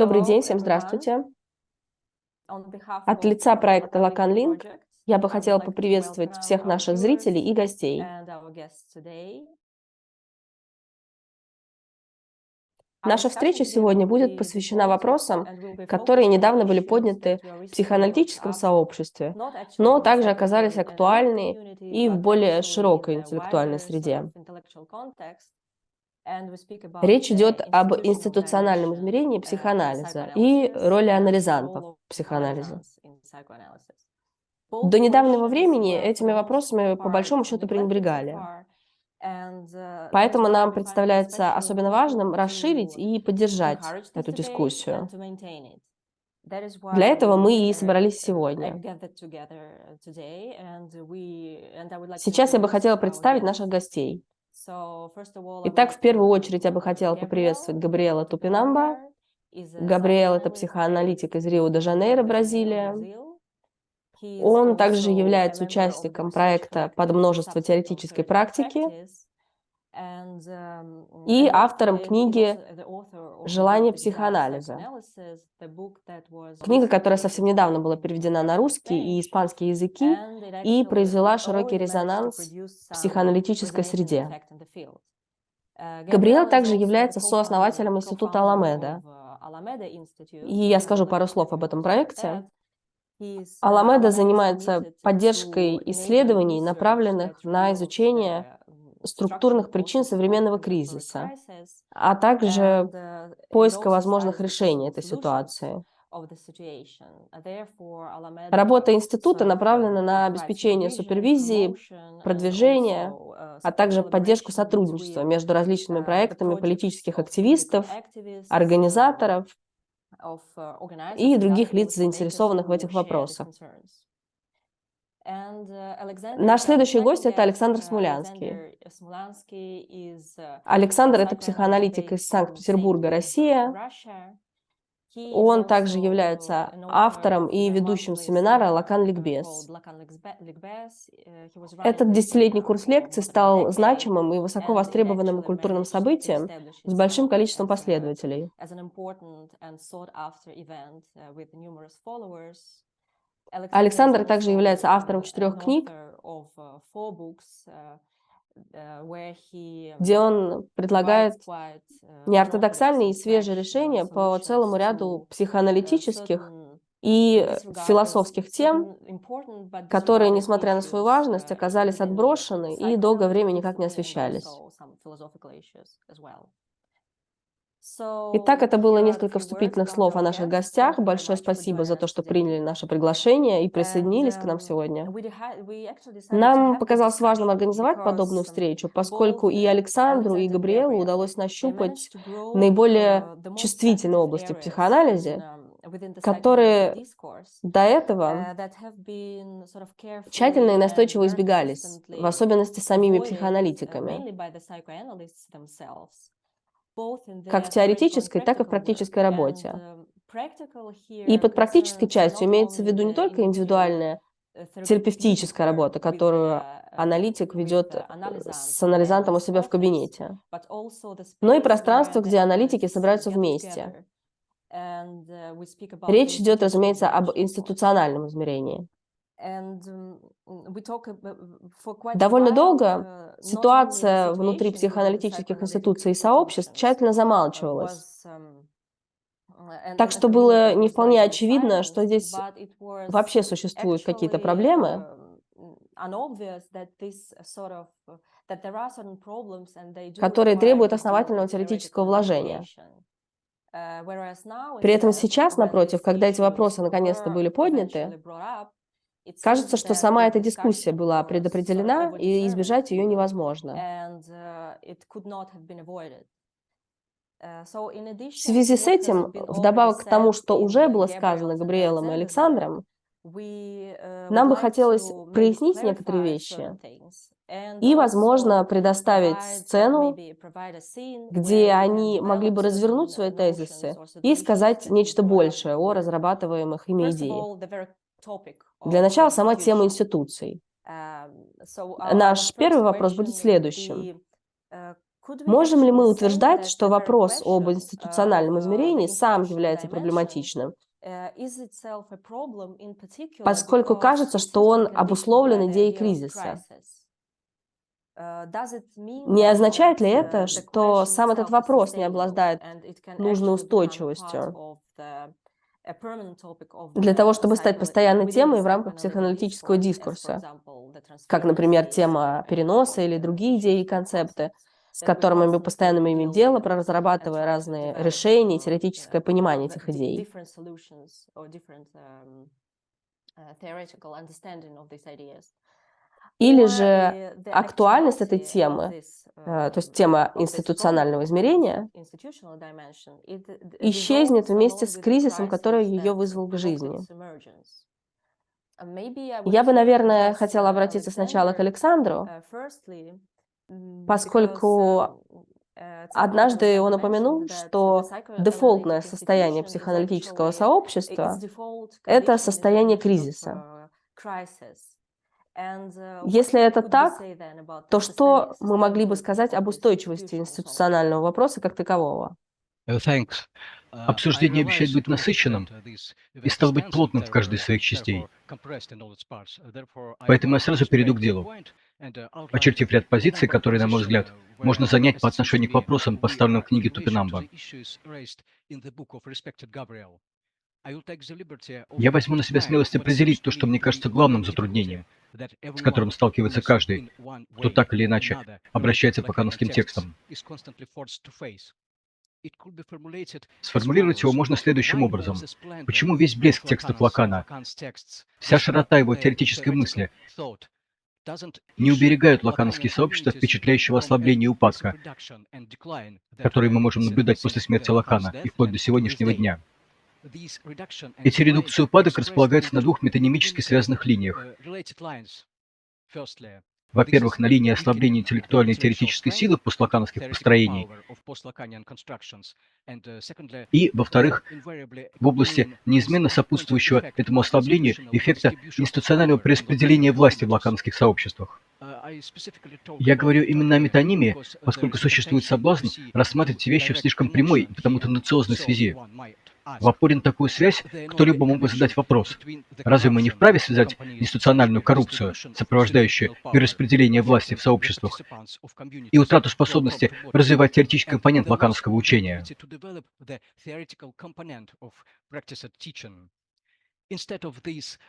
Добрый Hello, день, всем everyone. здравствуйте. On behalf От of лица проекта Lacan Link Lacan Link Project, я бы I would хотела like to поприветствовать welcome всех our наших viewers зрителей и гостей. and our guests today. Our Наша discussion встреча today сегодня will будет be посвящена devoted вопросам, and will be которые focused on недавно были issues подняты that were в recently brought психоаналитическом up, сообществе, not actually но in the также оказались psychoanalytic актуальны community, и в but более actually in широкой the интеллектуальной wider sort среде. of intellectual context. And we speak about Речь the идет об institutional институциональном dimension измерении in психоанализа и psychoanalysis роли and the анализантов role of в психоанализе. analyzants in psychoanalysis. До Both недавнего questions времени were, for этими the most вопросами по большому part, счету neglected so пренебрегали. far, and that is Поэтому why нам we find it представляется especially особенно важным important расширить to и поддержать encourage this эту debate and дискуссию. to maintain it. That is Для why этого мы we и собрались are сегодня. gathered together today, and I would like to Сейчас я бы introduce хотела our представить guests. наших гостей. So, first of all, I would Итак, like в to первую welcome очередь я бы хотела поприветствовать Габриэла Tupinamba. Тупинамба. He's a Габриэл — это psychoanalyst психоаналитик из based in Рио-де-Жанейро, Rio de Janeiro, Бразилия. Brazil. He is Он также also a является member of the участником research проекта «Под collective множество Subset of теоретической Theoretical практики» Practice, and и he автором is also книги the author of the book «Желание Desire психоанализа». Psychoanalysis, the book that was Книга, которая recently совсем недавно была translated into переведена на Russian and русский и French, испанский языки and it и actually произвела has широкий already managed to резонанс produce в some психоаналитической resonating среде. effect in the field. Габриэл Gabriel is также also the является сооснователем института co-founder Аламеда. of Alameda Institute, И я and I скажу would like пару to слов let об you know этом about проекте. that. Аламеда Alameda is занимается committed поддержкой to enabling исследований, research направленных that на reveals изучение the structural структурных причин causes of современного contemporary кризиса, crisis, а также and it поиска also возможных studies the решений possible этой solutions ситуации. of the situation. Therefore, Работа Alameda института sort of направлена на provides обеспечение supervision, супервизии, promotion, and продвижения, also а support также поддержку collaboration сотрудничества between между различными the проектами projects политических of political активистов, activists, организаторов of organizers и and other других лиц, policymakers заинтересованных в who этих share these вопросах. concerns. And Alexander Наш is our следующий гость — second это guest. Александр Смулянский. Alexander Smolansky is a Александр — это psychoanalyst психоаналитик из based in St. Санкт-Петербурга, Petersburg, Россия. Russia. He is Он также also является an author автором of и the ведущим monthly семинара «Лакан seminar Ликбез». called Lacan Ligbez. He was running Этот this десятилетний seminar курс for лекций more than a стал decade, значимым и высоко and it востребованным actually культурным managed to событием establish с большим itself количеством последователей. as an important and sought-after event with numerous followers. Александр также является автором 4 книг, где он предлагает неортодоксальные и свежие решения по целому ряду психоаналитических и философских тем, которые, несмотря на свою важность, оказались отброшены и долгое время никак не освещались. Итак, это было несколько вступительных слов о наших гостях. Большое спасибо за то, что приняли наше приглашение и присоединились к нам сегодня. Нам показалось важным организовать подобную встречу, поскольку и Александру, и Габриэлу удалось нащупать наиболее чувствительные области в психоанализе, которые до этого тщательно и настойчиво избегались, в особенности самими психоаналитиками, как в теоретической, так и в практической работе. И под практической частью имеется в виду не только индивидуальная терапевтическая работа, которую аналитик ведет с анализантом у себя в кабинете, но и пространство, где аналитики собираются вместе. Речь идет, разумеется, об институциональном измерении. Довольно долго ситуация внутри психоаналитических институций и сообществ тщательно замалчивалась. Так что было не вполне очевидно, что здесь вообще существуют какие-то проблемы, которые требуют основательного теоретического вложения. При этом сейчас, напротив, когда эти вопросы наконец-то были подняты, кажется, что сама эта дискуссия была предопределена, и избежать ее невозможно. В связи с этим, вдобавок к тому, что уже было сказано Габриэлом и Александром, нам бы хотелось прояснить некоторые вещи и, возможно, предоставить сцену, где они могли бы развернуть свои тезисы и сказать нечто большее о разрабатываемых ими идеях. Для начала сама тема институций. Наш первый вопрос будет следующим. Можем ли мы утверждать, что вопрос об институциональном измерении сам является проблематичным, поскольку кажется, что он обусловлен идеей кризиса? Не означает ли это, что сам этот вопрос не обладает нужной устойчивостью для того, чтобы стать постоянной темой в рамках психоаналитического дискурса, как, например, тема переноса или другие идеи и концепты, с которыми мы постоянно имеем дело, разрабатывая разные решения и теоретическое понимание этих идей? Или же актуальность этой темы, то есть тема институционального измерения, исчезнет вместе с кризисом, который ее вызвал к жизни. Я бы, наверное, хотела обратиться сначала к Александру, поскольку однажды он упомянул, что дефолтное состояние психоаналитического сообщества — это состояние кризиса. Если это так, то что мы могли бы сказать об устойчивости институционального вопроса как такового? Обсуждение обещает быть насыщенным и стало быть плотным в каждой из своих частей. Поэтому я сразу перейду к делу, очертив ряд позиций, которые, на мой взгляд, можно занять по отношению к вопросам, поставленным в книге Топинамбо. Я возьму на себя смелость определить то, что мне кажется главным затруднением, с которым сталкивается каждый, кто так или иначе обращается по канонским текстам. Сформулировать его можно следующим образом. Почему весь блеск текстов Лакана, вся широта его теоретической мысли не уберегают лакановские сообщества впечатляющего ослабления и упадка, которые мы можем наблюдать после смерти Лакана и вплоть до сегодняшнего дня? Эти редукции и упадок располагаются на двух метонимически связанных линиях. Во-первых, на линии ослабления интеллектуальной и теоретической силы постлакановских построений, и, во-вторых, в области неизменно сопутствующего этому ослаблению эффекта институционального перераспределения власти в лакановских сообществах. Я говорю именно о метонимии, поскольку существует соблазн рассматривать эти вещи в слишком прямой и потому тенденциозной связи. В опоре на такую связь кто-либо мог бы задать вопрос: разве мы не вправе связать институциональную коррупцию, сопровождающую перераспределение власти в сообществах, и утрату способности развивать теоретический компонент лакановского учения?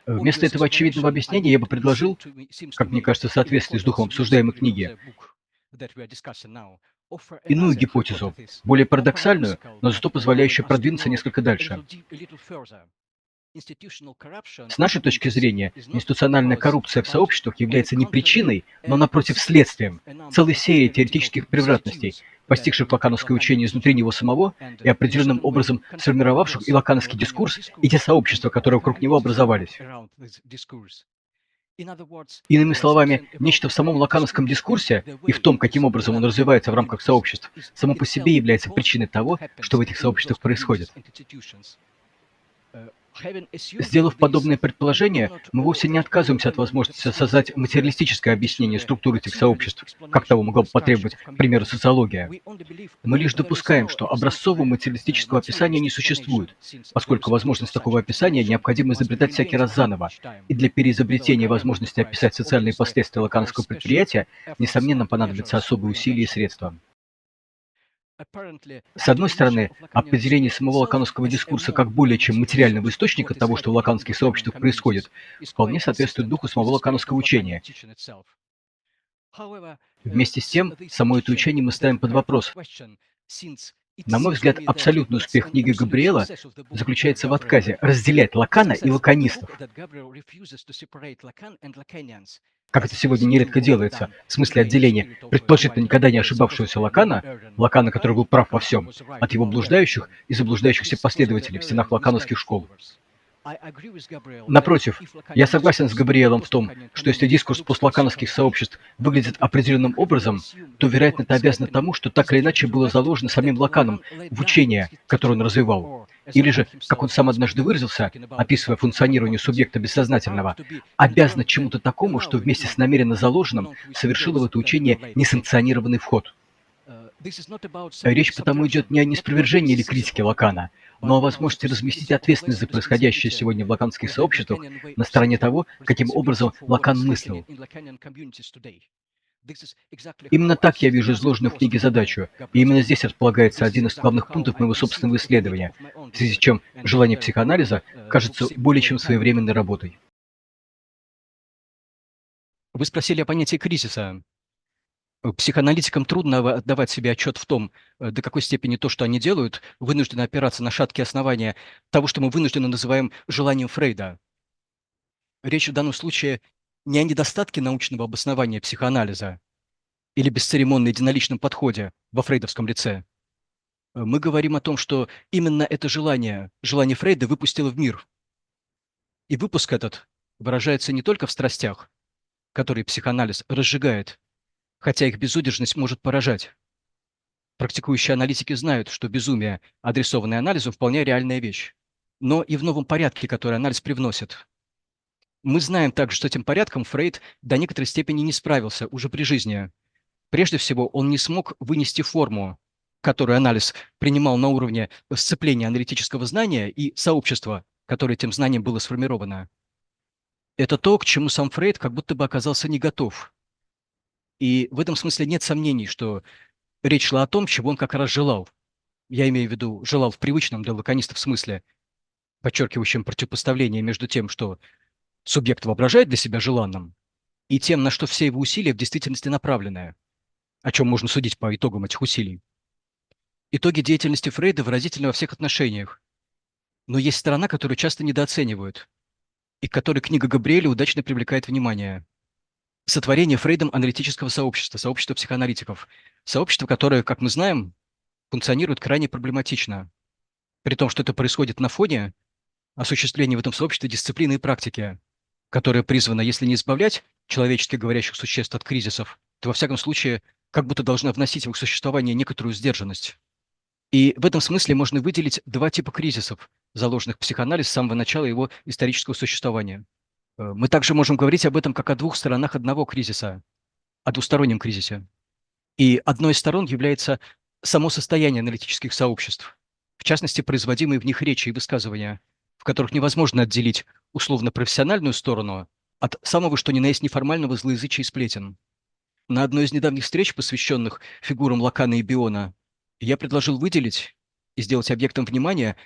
Вместо этого очевидного объяснения я бы предложил, как мне кажется, в соответствии с духом обсуждаемой книги, иную гипотезу, более парадоксальную, но зато позволяющую продвинуться несколько дальше. С нашей точки зрения, институциональная коррупция в сообществах является не причиной, но, напротив, следствием целой серии теоретических превратностей, постигших лакановское учение изнутри него самого и определенным образом сформировавших и лакановский дискурс, и те сообщества, которые вокруг него образовались. Иными словами, нечто в самом лакановском дискурсе и в том, каким образом он развивается в рамках сообществ, само по себе является причиной того, что в этих сообществах происходит. Сделав подобное предположение, мы вовсе не отказываемся от возможности создать материалистическое объяснение структуры этих сообществ, как того могла бы потребовать, к примеру, социология. Мы лишь допускаем, что образцового материалистического описания не существует, поскольку возможность такого описания необходимо изобретать всякий раз заново, и для переизобретения возможности описать социальные последствия лакановского предприятия, несомненно, понадобятся особые усилия и средства. С одной стороны, определение самого лакановского дискурса как более чем материального источника того, что в лакановских сообществах происходит, вполне соответствует духу самого лакановского учения. Вместе с тем, само это учение мы ставим под вопрос. На мой взгляд, абсолютный успех книги Габриэла заключается в отказе разделять Лакана и лаканистов. Как это сегодня нередко делается, в смысле отделения предположительно никогда не ошибавшегося Лакана, который был прав во всем, от его блуждающих и заблуждающихся последователей в стенах лакановских школ. Напротив, я согласен с Габриэлом в том, что если дискурс постлакановских сообществ выглядит определенным образом, то, вероятно, это обязано тому, что так или иначе было заложено самим Лаканом в учение, которое он развивал. Или же, как он сам однажды выразился, описывая функционирование субъекта бессознательного, обязано чему-то такому, что вместе с намеренно заложенным совершило в это учение несанкционированный вход. Речь потому идет не о неспровержении или критике Лакана, но о возможности разместить ответственность за происходящее сегодня в лаканских сообществах на стороне того, каким образом Лакан мыслил. Именно так я вижу изложенную в книге задачу, и именно здесь располагается один из главных пунктов моего собственного исследования, в связи с чем желание психоанализа кажется более чем своевременной работой. Вы спросили о понятии кризиса. Психоаналитикам трудно отдавать себе отчет в том, до какой степени то, что они делают, вынуждено опираться на шаткие основания того, что мы вынужденно называем желанием Фрейда. Речь в данном случае не о недостатке научного обоснования психоанализа или бесцеремонно единоличном подходе во фрейдовском лице. Мы говорим о том, что именно это желание Фрейда выпустило в мир. И выпуск этот выражается не только в страстях, которые психоанализ разжигает, хотя их безудержность может поражать. Практикующие аналитики знают, что безумие, адресованное анализу, вполне реальная вещь. Но и в новом порядке, который анализ привносит. Мы знаем также, что этим порядком Фрейд до некоторой степени не справился уже при жизни. Прежде всего, он не смог вынести форму, которую анализ принимал на уровне сцепления аналитического знания и сообщества, которое этим знанием было сформировано. Это то, к чему сам Фрейд как будто бы оказался не готов. И в этом смысле нет сомнений, что речь шла о том, чего он как раз желал. Я имею в виду, желал в привычном для лаканистов смысле, подчеркивающем противопоставление между тем, что субъект воображает для себя желанным, и тем, на что все его усилия в действительности направлены, о чем можно судить по итогам этих усилий. Итоги деятельности Фрейда выразительны во всех отношениях. Но есть сторона, которую часто недооценивают, и к которой книга Габриэля удачно привлекает внимание. Сотворение Фрейдом аналитического сообщества, сообщества психоаналитиков. Сообщество, которое, как мы знаем, функционирует крайне проблематично. При том, что это происходит на фоне осуществления в этом сообществе дисциплины и практики, которая призвана, если не избавлять человечески говорящих существ от кризисов, то, во всяком случае, как будто должна вносить в их существование некоторую сдержанность. И в этом смысле можно выделить два типа кризисов, заложенных в психоанализ с самого начала его исторического существования. Мы также можем говорить об этом как о двух сторонах одного кризиса, о двустороннем кризисе. И одной из сторон является само состояние аналитических сообществ, в частности, производимые в них речи и высказывания, в которых невозможно отделить условно-профессиональную сторону от самого что ни на есть неформального злоязычия и сплетен. На одной из недавних встреч, посвященных фигурам Лакана и Биона, я предложил выделить и сделать объектом внимания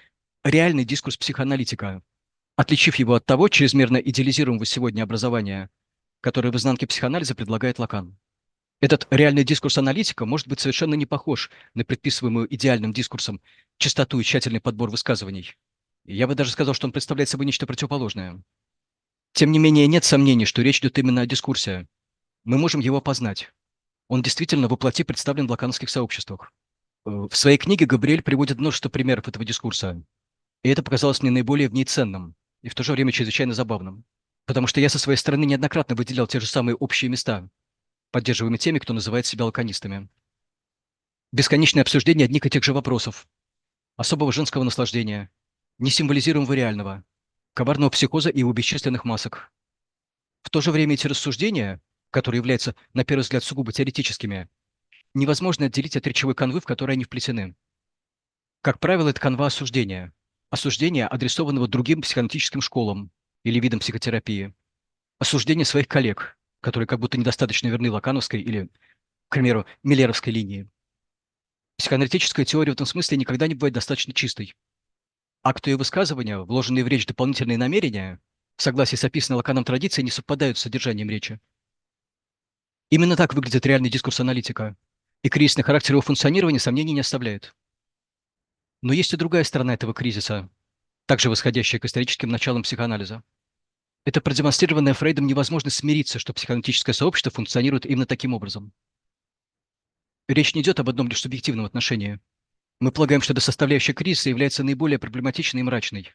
реальный дискурс психоаналитика, отличив его от того чрезмерно идеализируемого сегодня образования, которое в изнанке психоанализа предлагает Лакан. Этот реальный дискурс аналитика может быть совершенно не похож на предписываемую идеальным дискурсом чистоту и тщательный подбор высказываний. Я бы даже сказал, что он представляет собой нечто противоположное. Тем не менее, нет сомнений, что речь идет именно о дискурсе. Мы можем его познать. Он действительно воплоти представлен в лакановских сообществах. В своей книге Габриэль приводит множество примеров этого дискурса. И это показалось мне наиболее в ней ценным и в то же время чрезвычайно забавным. Потому что я со своей стороны неоднократно выделял те же самые общие места, поддерживаемые теми, кто называет себя лаканистами. Бесконечное обсуждение одних и тех же вопросов, особого женского наслаждения, несимволизируемого реального, коварного психоза и его бесчисленных масок. В то же время эти рассуждения, которые являются, на первый взгляд, сугубо теоретическими, невозможно отделить от речевой канвы, в которой они вплетены. Как правило, это канва осуждения. Осуждение, адресованного другим психоаналитическим школам или видам психотерапии. Осуждение своих коллег, которые как будто недостаточно верны лакановской или, к примеру, миллеровской линии. Психоаналитическая теория в этом смысле никогда не бывает достаточно чистой. Акты ее высказывания, вложенные в речь дополнительные намерения, в согласии с описанной Лаканом традицией, не совпадают с содержанием речи. Именно так выглядит реальный дискурс аналитика, и кризисный характер его функционирования сомнений не оставляет. Но есть и другая сторона этого кризиса, также восходящая к историческим началам психоанализа. Это продемонстрированная Фрейдом невозможность смириться, что психоаналитическое сообщество функционирует именно таким образом. Речь не идет об одном лишь субъективном отношении. Мы полагаем, что эта составляющая кризиса является наиболее проблематичной и мрачной.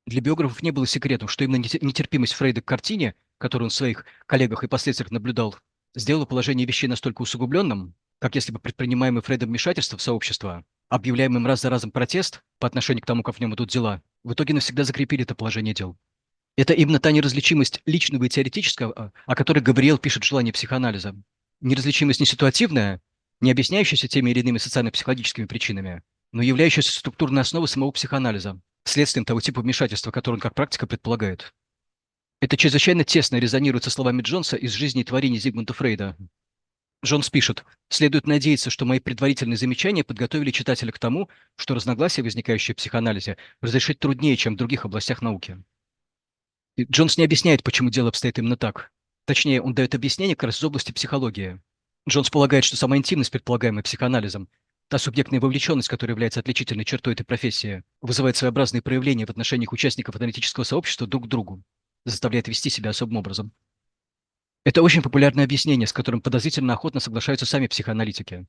Для биографов не было секретом, что именно нетерпимость Фрейда к картине, которую он в своих коллегах и последствиях наблюдал, сделала положение вещей настолько усугубленным, как если бы предпринимаемое Фрейдом вмешательство в сообщество, объявляемым раз за разом протест по отношению к тому, как в нем идут дела, в итоге навсегда закрепили это положение дел. Это именно та неразличимость личного и теоретического, о которой Габриэль пишет в «Желании психоанализа». Неразличимость не ситуативная, не объясняющаяся теми или иными социально-психологическими причинами, но являющаяся структурной основой самого психоанализа, следствием того типа вмешательства, которое он как практика предполагает. Это чрезвычайно тесно резонирует со словами Джонса из «Жизни и творений» Зигмунда Фрейда. Джонс пишет: «Следует надеяться, что мои предварительные замечания подготовили читателя к тому, что разногласия, возникающие в психоанализе, разрешить труднее, чем в других областях науки». И Джонс не объясняет, почему дело обстоит именно так. Точнее, он дает объяснение как раз из области психологии. Джонс полагает, что сама интимность, предполагаемая психоанализом, та субъектная вовлеченность, которая является отличительной чертой этой профессии, вызывает своеобразные проявления в отношениях участников аналитического сообщества друг к другу, заставляет вести себя особым образом. Это очень популярное объяснение, с которым подозрительно охотно соглашаются сами психоаналитики.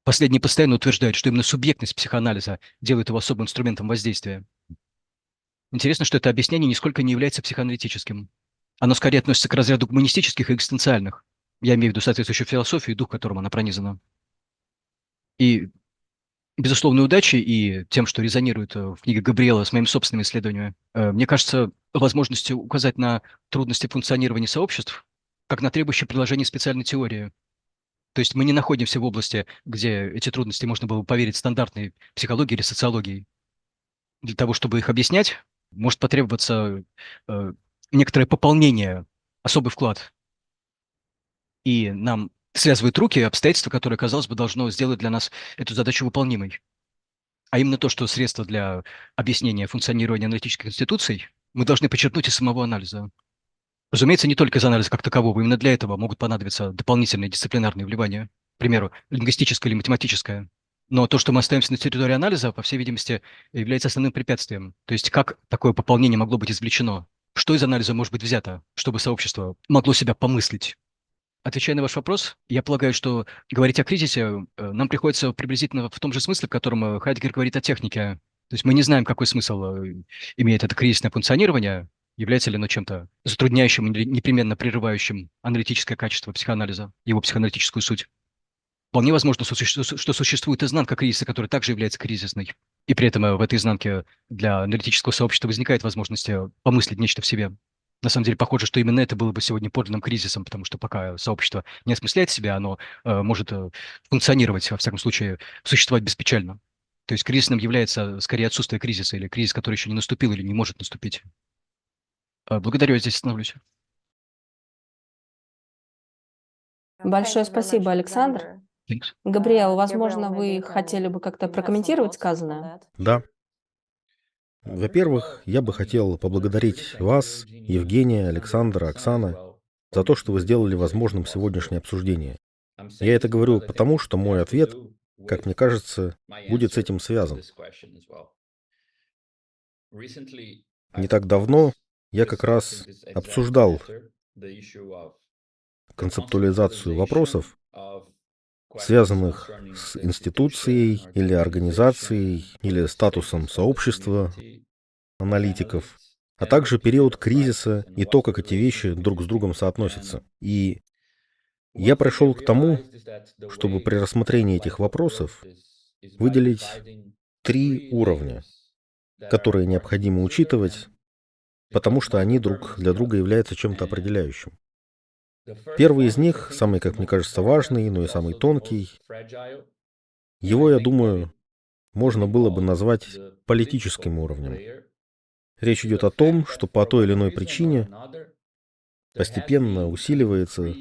Последние постоянно утверждают, что именно субъектность психоанализа делает его особым инструментом воздействия. Интересно, что это объяснение нисколько не является психоаналитическим. Оно скорее относится к разряду гуманистических и экзистенциальных. Я имею в виду соответствующую философию и дух, которым она пронизана. И безусловной удачей и тем, что резонирует в книге Габриэла с моими собственными исследованиями, мне кажется, возможностью указать на трудности функционирования сообществ, как на требующие приложения специальной теории. То есть мы не находимся в области, где эти трудности можно было бы поверить стандартной психологии или социологии. Для того, чтобы их объяснять, может потребоваться некоторое пополнение, особый вклад. И нам связывают руки обстоятельства, которые, казалось бы, должно сделать для нас эту задачу выполнимой. А именно то, что средства для объяснения функционирования аналитических институций мы должны почерпнуть из самого анализа. Разумеется, не только из анализа как такового, именно для этого могут понадобиться дополнительные дисциплинарные вливания, к примеру, лингвистическое или математическое. Но то, что мы остаемся на территории анализа, по всей видимости, является основным препятствием. То есть как такое пополнение могло быть извлечено? Что из анализа может быть взято, чтобы сообщество могло себя помыслить? Отвечая на ваш вопрос, я полагаю, что говорить о кризисе нам приходится приблизительно в том же смысле, в котором Хайдеггер говорит о технике. То есть мы не знаем, какой смысл имеет это кризисное функционирование, является ли оно чем-то затрудняющим или непременно прерывающим аналитическое качество психоанализа, его психоаналитическую суть. Вполне возможно, что существует изнанка кризиса, которая также является кризисной. И при этом в этой изнанке для аналитического сообщества возникает возможность помыслить нечто в себе. На самом деле, похоже, что именно это было бы сегодня подлинным кризисом, потому что пока сообщество не осмысляет себя, оно может функционировать, во всяком случае, существовать беспечально. То есть кризисным является скорее отсутствие кризиса или кризис, который еще не наступил или не может наступить. Благодарю, я здесь остановлюсь. Большое спасибо, Александр. Thanks. Габриэл, возможно, вы хотели бы как-то прокомментировать сказанное? Да. Во-первых, я бы хотел поблагодарить вас, Евгения, Александра, Оксана, за то, что вы сделали возможным сегодняшнее обсуждение. Я это говорю потому, что мой ответ, как мне кажется, будет с этим связан. Не так давно я как раз обсуждал концептуализацию вопросов, связанных с институцией или организацией или статусом сообщества аналитиков, а также период кризиса и то, как эти вещи друг с другом соотносятся. И я пришел к тому, чтобы при рассмотрении этих вопросов выделить 3 уровня, которые необходимо учитывать, потому что они друг для друга являются чем-то определяющим. Первый из них, самый, как мне кажется, важный, но и самый тонкий, его, я думаю, можно было бы назвать политическим уровнем. Речь идет о том, что по той или иной причине постепенно усиливается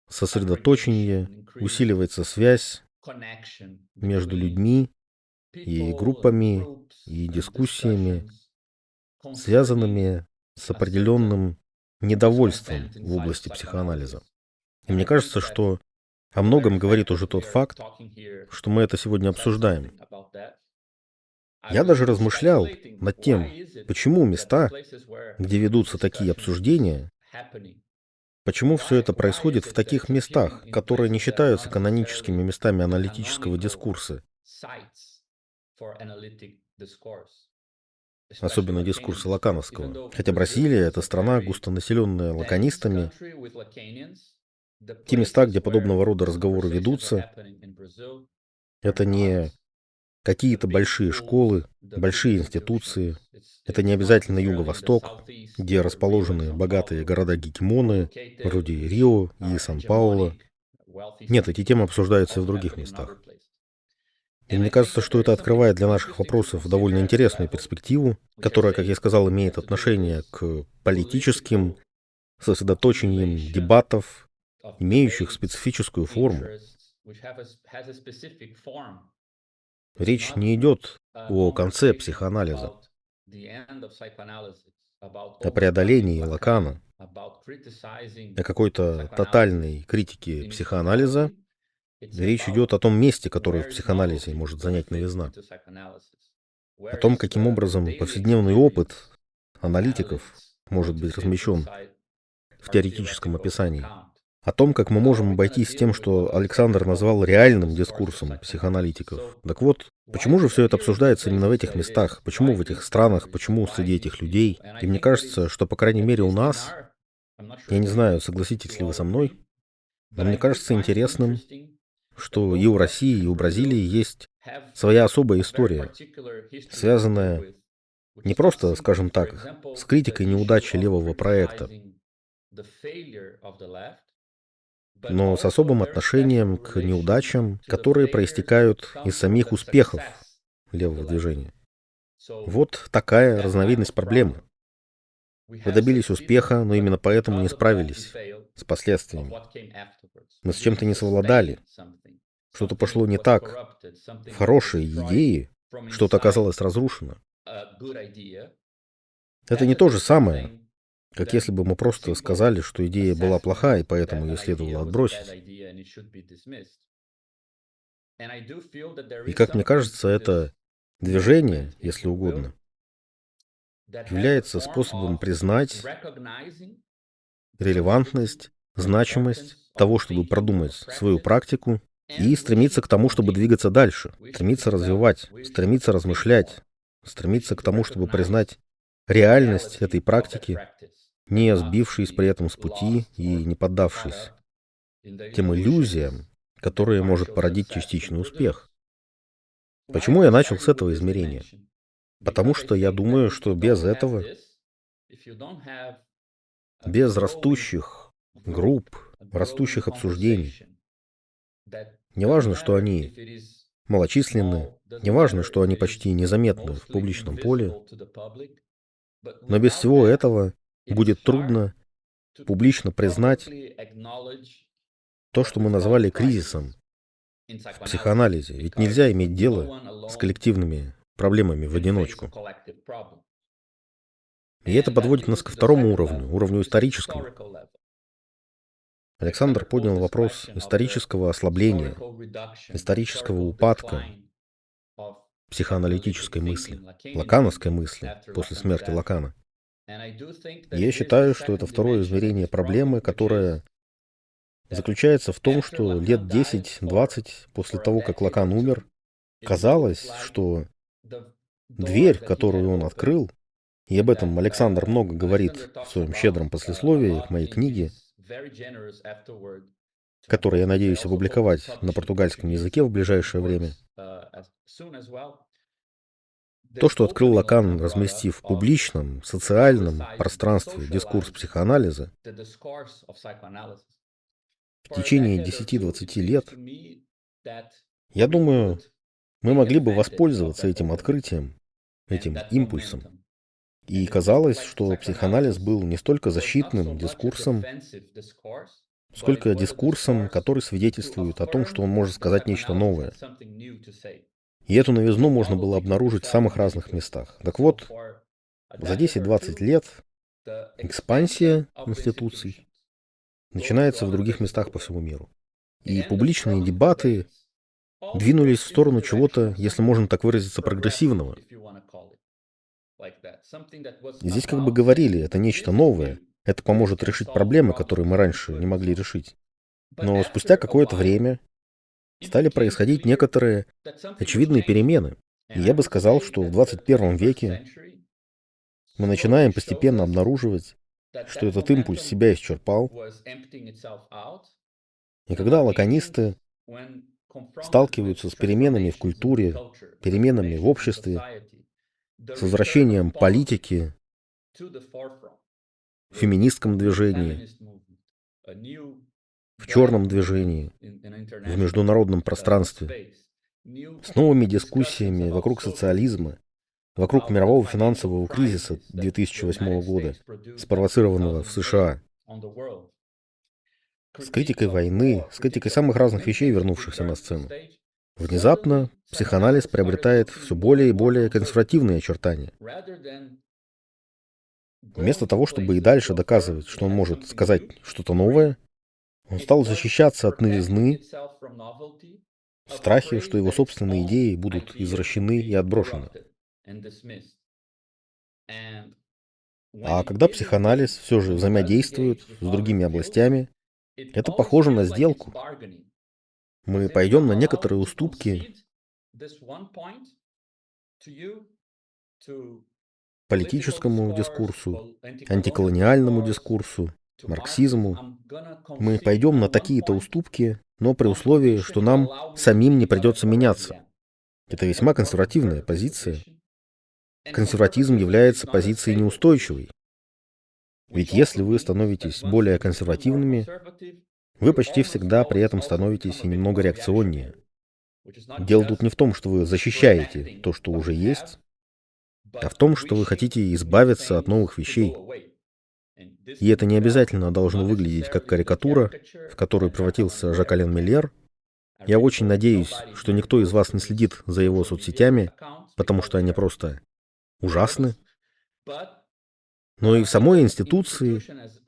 сосредоточение, усиливается связь между людьми и группами, и дискуссиями, связанными с определенным недовольством в области психоанализа. И мне кажется, что о многом говорит уже тот факт, что мы это сегодня обсуждаем. Я даже размышлял над тем, почему места, где ведутся такие обсуждения, почему все это происходит в таких местах, которые не считаются каноническими местами аналитического дискурса, особенно дискурса лакановского. Хотя Бразилия — это страна, густонаселенная лаканистами. Те места, где подобного рода разговоры ведутся, это не какие-то большие школы, большие институции. Это не обязательно Юго-Восток, где расположены богатые города-гегемоны, вроде Рио и Сан-Пауло. Нет, эти темы обсуждаются и в других местах. И мне кажется, что это открывает для наших вопросов довольно интересную перспективу, которая, как я сказал, имеет отношение к политическим сосредоточениям дебатов, имеющих специфическую форму. Речь не идет о конце психоанализа, о преодолении Лакана, о какой-то тотальной критике психоанализа. Речь идет о том месте, которое в психоанализе может занять новизна. О том, каким образом повседневный опыт аналитиков может быть размещен в теоретическом описании. О том, как мы можем обойтись с тем, что Александр назвал реальным дискурсом психоаналитиков. Так вот, почему же все это обсуждается именно в этих местах? Почему в этих странах? Почему среди этих людей? И мне кажется, что, по крайней мере, у нас, я не знаю, согласитесь ли вы со мной, но мне кажется интересным, что и у России, и у Бразилии есть своя особая история, связанная не просто, скажем так, с критикой неудачи левого проекта, но с особым отношением к неудачам, которые проистекают из самих успехов левого движения. Вот такая разновидность проблемы. Вы добились успеха, но именно поэтому не справились с последствиями. Мы с чем-то не совладали. Что-то пошло не так. В хорошей идее что-то оказалось разрушено. Это не то же самое, как если бы мы просто сказали, что идея была плохая, и поэтому ее следовало отбросить. И, как мне кажется, это движение, если угодно, является способом признать релевантность, значимость того, чтобы продумать свою практику и стремиться к тому, чтобы двигаться дальше, стремиться развивать, стремиться размышлять, стремиться к тому, чтобы признать реальность этой практики, не сбившись при этом с пути и не поддавшись тем иллюзиям, которые может породить частичный успех. Почему я начал с этого измерения? Потому что я думаю, что без этого, без растущих групп, растущих обсуждений, неважно, что они малочисленны, неважно, что они почти незаметны в публичном поле, но без всего этого будет трудно публично признать то, что мы назвали кризисом в психоанализе. Ведь нельзя иметь дело с коллективными проблемами в одиночку. И это подводит нас ко второму уровню историческому. Александр поднял вопрос исторического ослабления, исторического упадка психоаналитической мысли, лакановской мысли после смерти Лакана. И я считаю, что это второе измерение проблемы, которое заключается в том, что лет 10-20 после того, как Лакан умер, казалось, что дверь, которую он открыл, и об этом Александр много говорит в своем щедром послесловии к моей книге, которую я надеюсь опубликовать на португальском языке в ближайшее время. То, что открыл Лакан, разместив в публичном, социальном пространстве дискурс психоанализа, в течение 10-20 лет, я думаю, мы могли бы воспользоваться этим открытием, этим импульсом. И казалось, что психоанализ был не столько защитным дискурсом, сколько дискурсом, который свидетельствует о том, что он может сказать нечто новое. И эту новизну можно было обнаружить в самых разных местах. Так вот, за 10-20 лет экспансия институций начинается в других местах по всему миру. И публичные дебаты двинулись в сторону чего-то, если можно так выразиться, прогрессивного. И здесь как бы говорили, это нечто новое, это поможет решить проблемы, которые мы раньше не могли решить. Но спустя какое-то время стали происходить некоторые очевидные перемены. И я бы сказал, что в 21 веке мы начинаем постепенно обнаруживать, что этот импульс себя исчерпал. И когда лаканисты сталкиваются с переменами в культуре, переменами в обществе, с возвращением политики в феминистском движении, в черном движении, в международном пространстве, с новыми дискуссиями вокруг социализма, вокруг мирового финансового кризиса 2008 года, спровоцированного в США, с критикой войны, с критикой самых разных вещей, вернувшихся на сцену. Внезапно психоанализ приобретает все более и более консервативные очертания. Вместо того, чтобы и дальше доказывать, что он может сказать что-то новое, он стал защищаться от новизны, в страхе, что его собственные идеи будут извращены и отброшены. А когда психоанализ все же взаимодействует с другими областями, это похоже на сделку. Мы пойдем на некоторые уступки политическому дискурсу, антиколониальному дискурсу, марксизму. Мы пойдем на такие-то уступки, но при условии, что нам самим не придется меняться. Это весьма консервативная позиция. Консерватизм является позицией неустойчивой. Ведь если вы становитесь более консервативными, вы почти всегда при этом становитесь и немного реакционнее. Дело тут не в том, что вы защищаете то, что уже есть, а в том, что вы хотите избавиться от новых вещей. И это не обязательно должно выглядеть как карикатура, в которую превратился Жак-Ален Миллер. Я очень надеюсь, что никто из вас не следит за его соцсетями, потому что они просто ужасны. Но и в самой институции,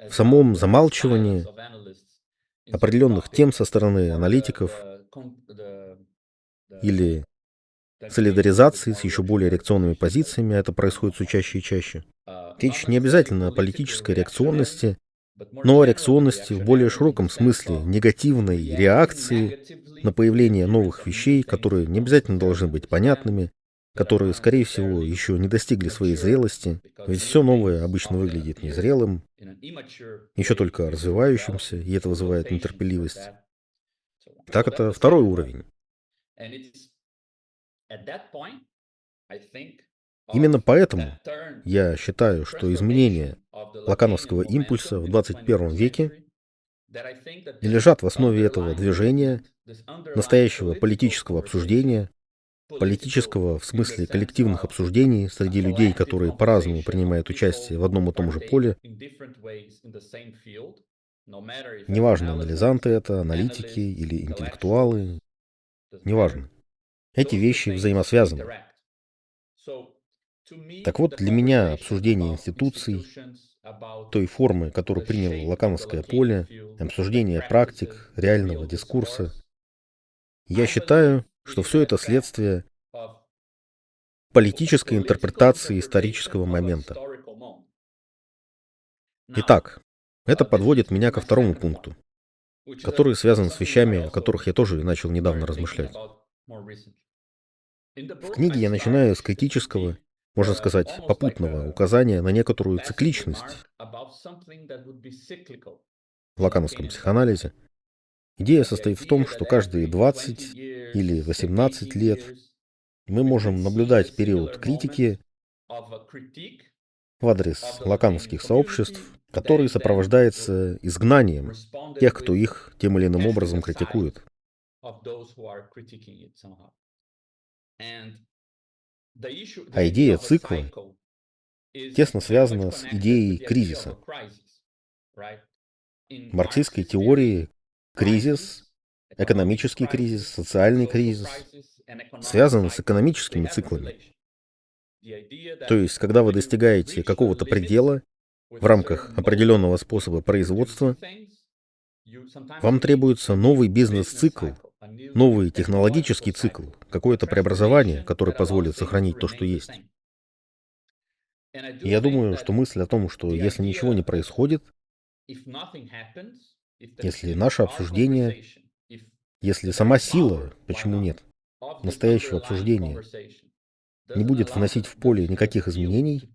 в самом замалчивании определенных тем со стороны аналитиков или солидаризации с еще более реакционными позициями, это происходит все чаще и чаще. Речь не обязательно о политической реакционности, но о реакционности в более широком смысле, негативной реакции на появление новых вещей, которые не обязательно должны быть понятными, которые, скорее всего, еще не достигли своей зрелости. Ведь все новое обычно выглядит незрелым, еще только развивающимся, и это вызывает нетерпеливость. Так это второй уровень. Именно поэтому я считаю, что изменения лакановского импульса в 21 веке и лежат в основе этого движения, настоящего политического обсуждения, политического в смысле коллективных обсуждений среди людей, которые по-разному принимают участие в одном и том же поле. Неважно, анализанты это, аналитики или интеллектуалы, неважно. Эти вещи взаимосвязаны. Так вот, для меня обсуждение институций, той формы, которую приняло лакановское поле, обсуждение практик, реального дискурса, я считаю, что все это следствие политической интерпретации исторического момента. Итак, это подводит меня ко второму пункту, который связан с вещами, о которых я тоже начал недавно размышлять. В книге я начинаю с критического, можно сказать, попутного указания на некоторую цикличность в лакановском психоанализе. Идея состоит в том, что каждые 20 или 18 лет мы можем наблюдать период критики в адрес лакановских сообществ, который сопровождается изгнанием тех, кто их тем или иным образом критикует. А идея цикла тесно связана с идеей кризиса. В марксистской теории кризис, экономический кризис, социальный кризис связан с экономическими циклами. То есть, когда вы достигаете какого-то предела в рамках определенного способа производства, вам требуется новый бизнес-цикл, новый технологический цикл, какое-то преобразование, которое позволит сохранить то, что есть. И я думаю, что мысль о том, что если ничего не происходит, если наше обсуждение, если сама сила, почему нет, настоящего обсуждения не будет вносить в поле никаких изменений,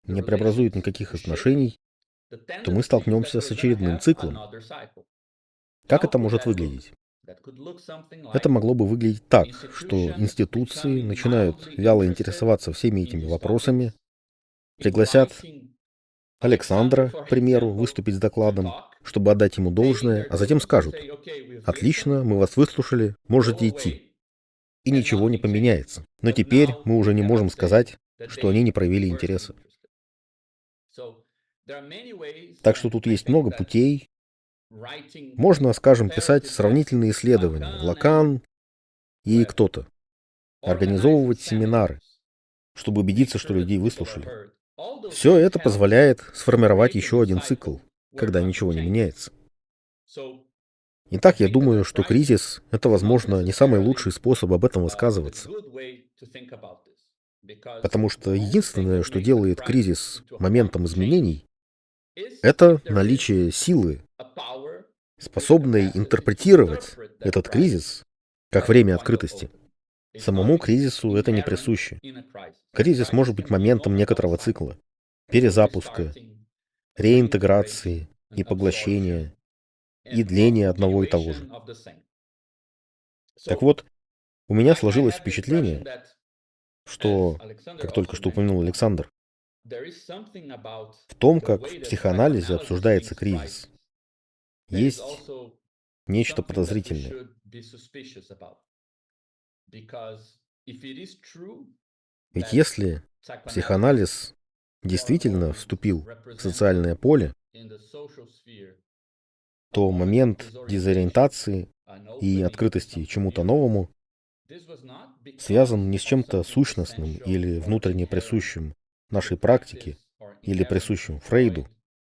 не преобразует никаких отношений, то мы столкнемся с очередным циклом. Как это может выглядеть? Это могло бы выглядеть так, что институции начинают вяло интересоваться всеми этими вопросами, пригласят Александра, к примеру, выступить с докладом, чтобы отдать ему должное, а затем скажут: «Отлично, мы вас выслушали, можете идти». И ничего не поменяется. Но теперь мы уже не можем сказать, что они не проявили интереса. Так что тут есть много путей. Можно, скажем, писать сравнительные исследования, Лакан и кто-то, организовывать семинары, чтобы убедиться, что людей выслушали. Все это позволяет сформировать еще один цикл, когда ничего не меняется. Итак, я думаю, что кризис — это, возможно, не самый лучший способ об этом высказываться. Потому что единственное, что делает кризис моментом изменений, это наличие силы, способной интерпретировать этот кризис как время открытости. Самому кризису это не присуще. Кризис может быть моментом некоторого цикла, перезапуска, реинтеграции и поглощения, и дления одного и того же. Так вот, у меня сложилось впечатление, что, как только что упомянул Александр, в том, как в психоанализе обсуждается кризис, есть нечто подозрительное. Ведь если психоанализ действительно вступил в социальное поле, то момент дезориентации и открытости чему-то новому связан не с чем-то сущностным или внутренне присущим нашей практике, или присущим Фрейду,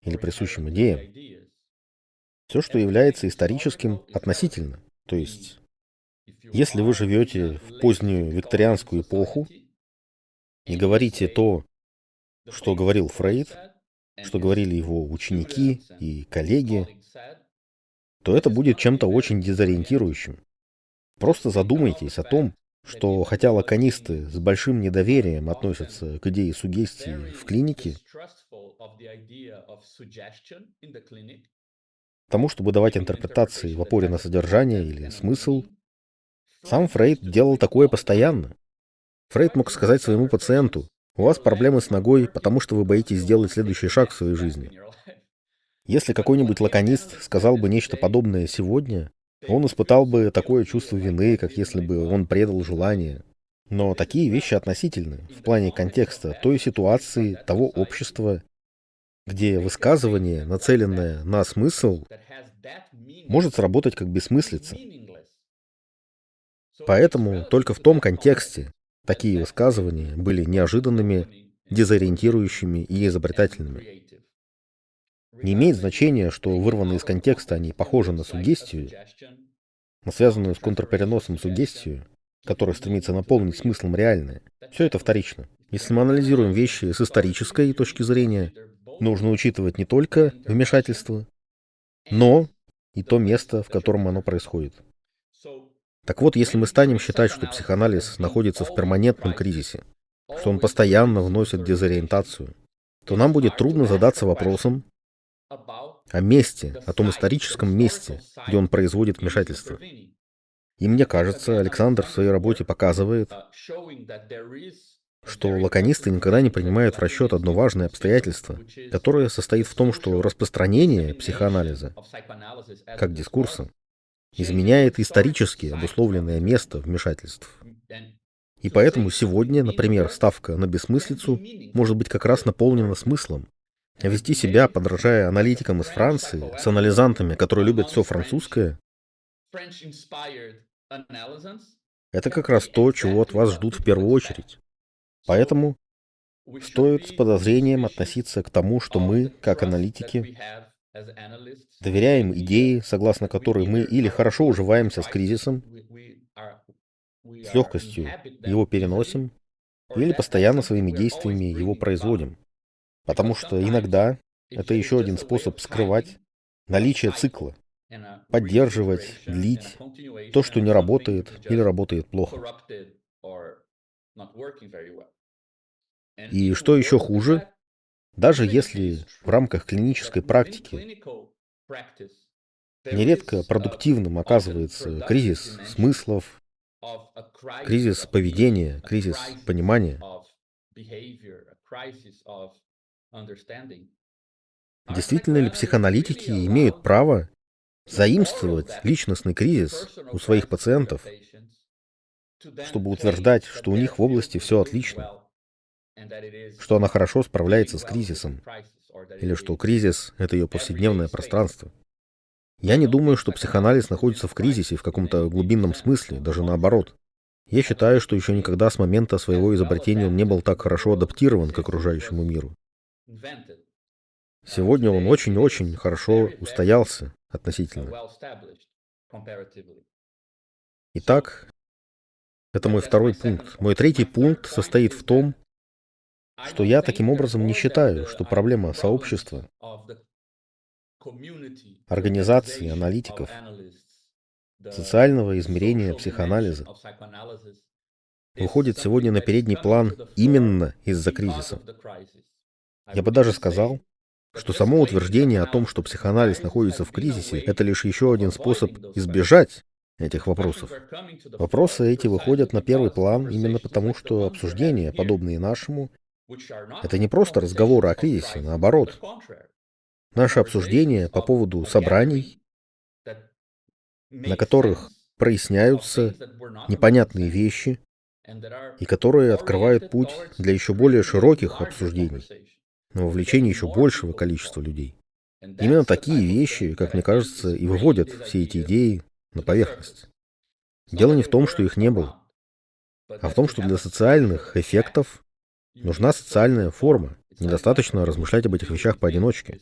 или присущим идеям. Все, что является историческим, относительно. То есть, если вы живете в позднюю викторианскую эпоху и говорите то, что говорил Фрейд, что говорили его ученики и коллеги, то это будет чем-то очень дезориентирующим. Просто задумайтесь о том, что хотя лаканисты с большим недоверием относятся к идее суггестии в клинике, тому, чтобы давать интерпретации в опоре на содержание или смысл, сам Фрейд делал такое постоянно. Фрейд мог сказать своему пациенту: «У вас проблемы с ногой, потому что вы боитесь сделать следующий шаг в своей жизни». Если какой-нибудь лаконист сказал бы нечто подобное сегодня, он испытал бы такое чувство вины, как если бы он предал желание. Но такие вещи относительны в плане контекста той ситуации, того общества, где высказывание, нацеленное на смысл, может сработать как бессмыслица. Поэтому только в том контексте такие высказывания были неожиданными, дезориентирующими и изобретательными. Не имеет значения, что вырванные из контекста они похожи на суггестию, на связанную с контрпереносом суггестию, которая стремится наполнить смыслом реальное. Все это вторично. Если мы анализируем вещи с исторической точки зрения, нужно учитывать не только вмешательство, но и то место, в котором оно происходит. Так вот, если мы станем считать, что психоанализ находится в перманентном кризисе, что он постоянно вносит дезориентацию, то нам будет трудно задаться вопросом о месте, о том историческом месте, где он производит вмешательство. И мне кажется, Александр в своей работе показывает, что лаконисты никогда не принимают в расчет одно важное обстоятельство, которое состоит в том, что распространение психоанализа, как дискурса, изменяет исторически обусловленное место вмешательств. И поэтому сегодня, например, ставка на бессмыслицу может быть как раз наполнена смыслом. Вести себя, подражая аналитикам из Франции, с анализантами, которые любят все французское, это как раз то, чего от вас ждут в первую очередь. Поэтому стоит с подозрением относиться к тому, что мы, как аналитики, доверяем идее, согласно которой мы или хорошо уживаемся с кризисом, с легкостью его переносим, или постоянно своими действиями его производим. Потому что иногда это еще один способ скрывать наличие цикла, поддерживать, длить то, что не работает или работает плохо. И что еще хуже, даже если в рамках клинической практики нередко продуктивным оказывается кризис смыслов, кризис поведения, кризис понимания, Действительно ли психоаналитики имеют право заимствовать личностный кризис у своих пациентов, чтобы утверждать, что у них в области все отлично, что она хорошо справляется с кризисом, или что кризис — это ее повседневное пространство? Я не думаю, что психоанализ находится в кризисе в каком-то глубинном смысле, даже наоборот. Я считаю, что еще никогда с момента своего изобретения он не был так хорошо адаптирован к окружающему миру. Сегодня он очень-очень хорошо устоялся относительно. Итак, это мой второй пункт. Мой третий пункт состоит в том, что я таким образом не считаю, что проблема сообщества, организаций, аналитиков, социального измерения психоанализа выходит сегодня на передний план именно из-за кризиса. Я бы даже сказал, что само утверждение о том, что психоанализ находится в кризисе, это лишь еще один способ избежать этих вопросов. Вопросы эти выходят на первый план именно потому, что обсуждения, подобные нашему, это не просто разговоры о кризисе, наоборот. Наши обсуждения по поводу собраний, на которых проясняются непонятные вещи и которые открывают путь для еще более широких обсуждений, на вовлечение еще большего количества людей. Именно такие вещи, как мне кажется, и выводят все эти идеи на поверхность. Дело не в том, что их не было, а в том, что для социальных эффектов нужна социальная форма. Недостаточно размышлять об этих вещах поодиночке.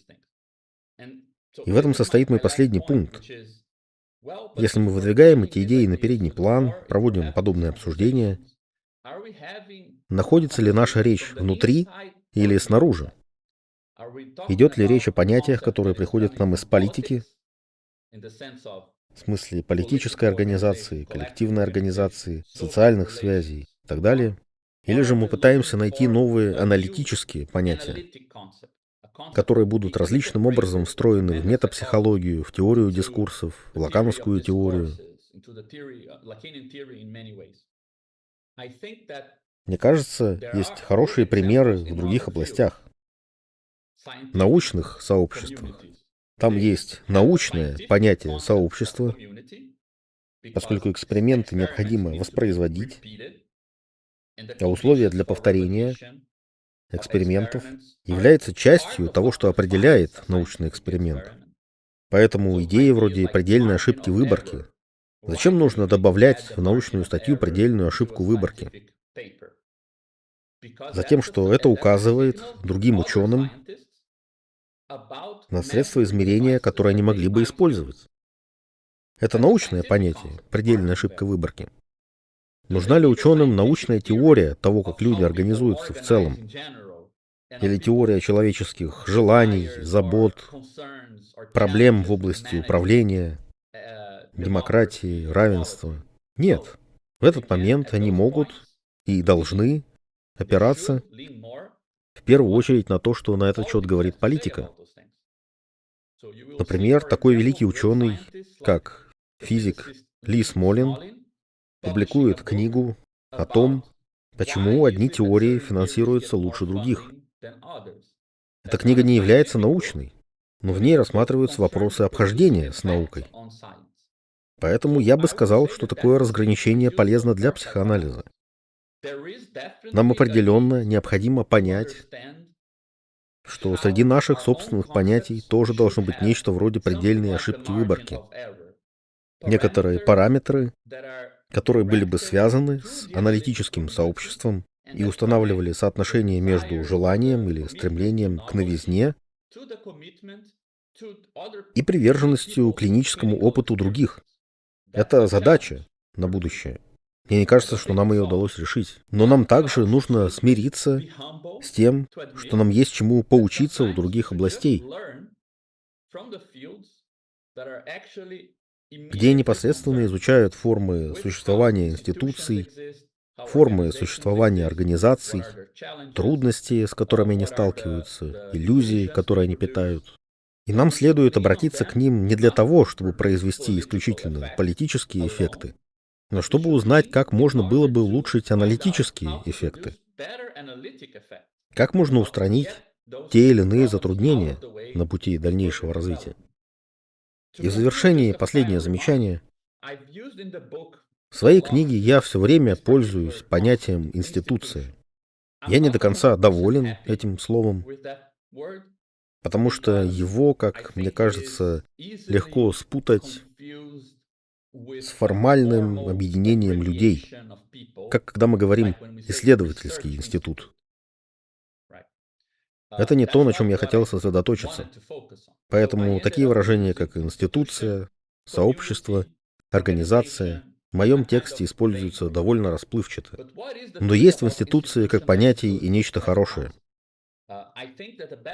И в этом состоит мой последний пункт. Если мы выдвигаем эти идеи на передний план, проводим подобные обсуждения, находится ли наша речь внутри или снаружи? Идет ли речь о понятиях, которые приходят к нам из политики, в смысле политической организации, коллективной организации, социальных связей и так далее? Или же мы пытаемся найти новые аналитические понятия, которые будут различным образом встроены в метапсихологию, в теорию дискурсов, в лакановскую теорию? Мне кажется, есть хорошие примеры в других областях. В научных сообществах. Там есть научное понятие сообщества, поскольку эксперименты необходимо воспроизводить, а условия для повторения экспериментов являются частью того, что определяет научный эксперимент. Поэтому идеи вроде предельной ошибки выборки. Зачем нужно добавлять в научную статью предельную ошибку выборки? Затем, что это указывает другим ученым на средства измерения, которые они могли бы использовать. Это научное понятие, предельная ошибка выборки. Нужна ли ученым научная теория того, как люди организуются в целом? Или теория человеческих желаний, забот, проблем в области управления, демократии, равенства? Нет. В этот момент они могут и должны опираться в первую очередь на то, что на этот счет говорит политика. Например, такой великий ученый, как физик Ли Смолин, публикует книгу о том, почему одни теории финансируются лучше других. Эта книга не является научной, но в ней рассматриваются вопросы обхождения с наукой. Поэтому я бы сказал, что такое разграничение полезно для психоанализа. Нам определенно необходимо понять, что среди наших собственных понятий тоже должно быть нечто вроде предельной ошибки выборки. Некоторые параметры, которые были бы связаны с аналитическим сообществом и устанавливали соотношение между желанием или стремлением к новизне и приверженностью клиническому опыту других. Это задача на будущее. Мне не кажется, что нам ее удалось решить. Но нам также нужно смириться с тем, что нам есть чему поучиться у других областей, где непосредственно изучают формы существования институций, формы существования организаций, трудности, с которыми они сталкиваются, иллюзии, которые они питают. И нам следует обратиться к ним не для того, чтобы произвести исключительно политические эффекты, но чтобы узнать, как можно было бы улучшить аналитические эффекты. Как можно устранить те или иные затруднения на пути дальнейшего развития. И в завершении последнее замечание. В своей книге я все время пользуюсь понятием «институция». Я не до конца доволен этим словом, потому что его, как мне кажется, легко спутать с формальным объединением людей, как когда мы говорим «исследовательский институт». Это не то, на чем я хотел сосредоточиться. Поэтому такие выражения, как институция, сообщество, организация, в моем тексте используются довольно расплывчато. Но есть в институции как понятие и нечто хорошее.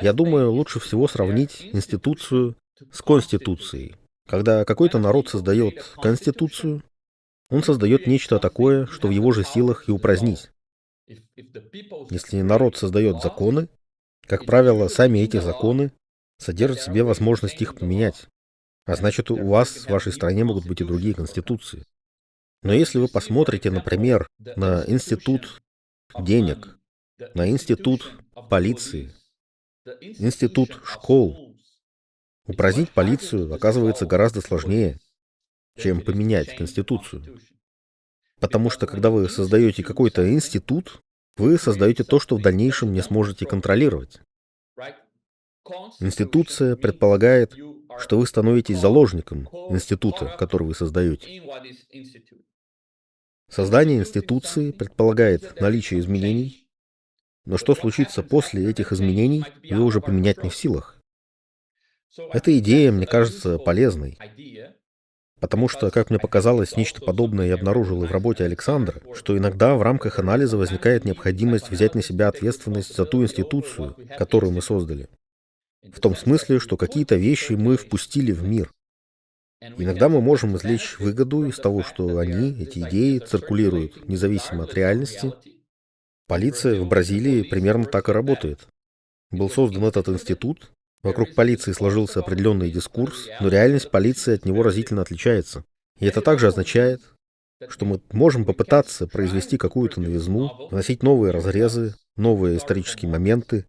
Я думаю, лучше всего сравнить институцию с конституцией. Когда какой-то народ создает конституцию, он создает нечто такое, что в его же силах и упразднить. Если народ создает законы, как правило, сами эти законы содержат в себе возможность их поменять. А значит, у вас в вашей стране могут быть и другие конституции. Но если вы посмотрите, например, на институт денег, на институт полиции, институт школ, упразднить полицию оказывается гораздо сложнее, чем поменять конституцию. Потому что, когда вы создаете какой-то институт, вы создаете то, что в дальнейшем не сможете контролировать. Институция предполагает, что вы становитесь заложником института, который вы создаете. Создание институции предполагает наличие изменений, но что случится после этих изменений, вы уже поменять не в силах. Эта идея, мне кажется, полезной, потому что, как мне показалось, нечто подобное я обнаружил и в работе Александра, что иногда в рамках анализа возникает необходимость взять на себя ответственность за ту институцию, которую мы создали. В том смысле, что какие-то вещи мы впустили в мир. Иногда мы можем извлечь выгоду из того, что эти идеи циркулируют независимо от реальности. Полиция в Бразилии примерно так и работает. Был создан этот институт, вокруг полиции сложился определенный дискурс, но реальность полиции от него разительно отличается. И это также означает, что мы можем попытаться произвести какую-то новизну, вносить новые разрезы, новые исторические моменты,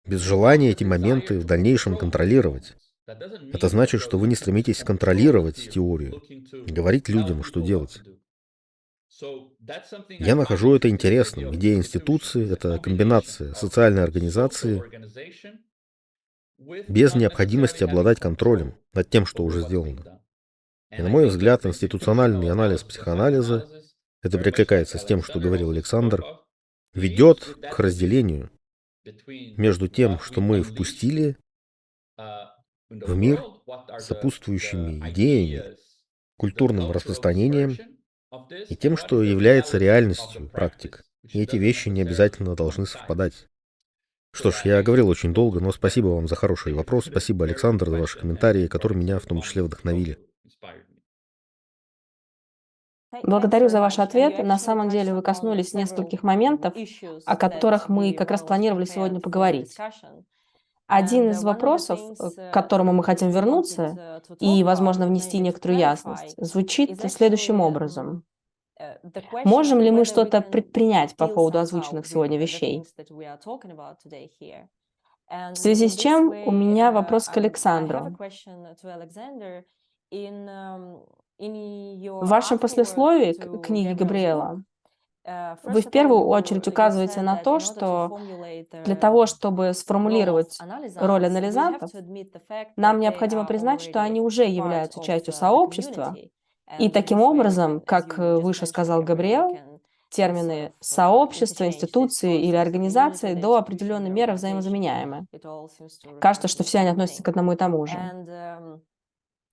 без желания эти моменты в дальнейшем контролировать. Это значит, что вы не стремитесь контролировать теорию, говорить людям, что делать. Я нахожу это интересным. Идея институции — это комбинация социальной организации без необходимости обладать контролем над тем, что уже сделано. И, на мой взгляд, институциональный анализ психоанализа, это перекликается с тем, что говорил Александр, ведет к разделению между тем, что мы впустили в мир сопутствующими идеями, культурным распространением и тем, что является реальностью практик. И эти вещи не обязательно должны совпадать. Что ж, я говорил очень долго, но спасибо вам за хороший вопрос. Спасибо, Александр, за ваши комментарии, которые меня в том числе вдохновили. Благодарю за ваш ответ. На самом деле вы коснулись нескольких моментов, о которых мы как раз планировали сегодня поговорить. Один из вопросов, к которому мы хотим вернуться и, возможно, внести некоторую ясность, звучит следующим образом. Можем ли мы что-то предпринять по поводу озвученных сегодня вещей? В связи с чем у меня вопрос к Александру. В вашем послесловии к книге Габриэла вы в первую очередь указываете на то, что для того, чтобы сформулировать роль анализантов, нам необходимо признать, что они уже являются частью сообщества, и таким образом, как выше сказал Габриэл, термины сообщество, институции или организации до определенной меры взаимозаменяемы. Кажется, что все они относятся к одному и тому же.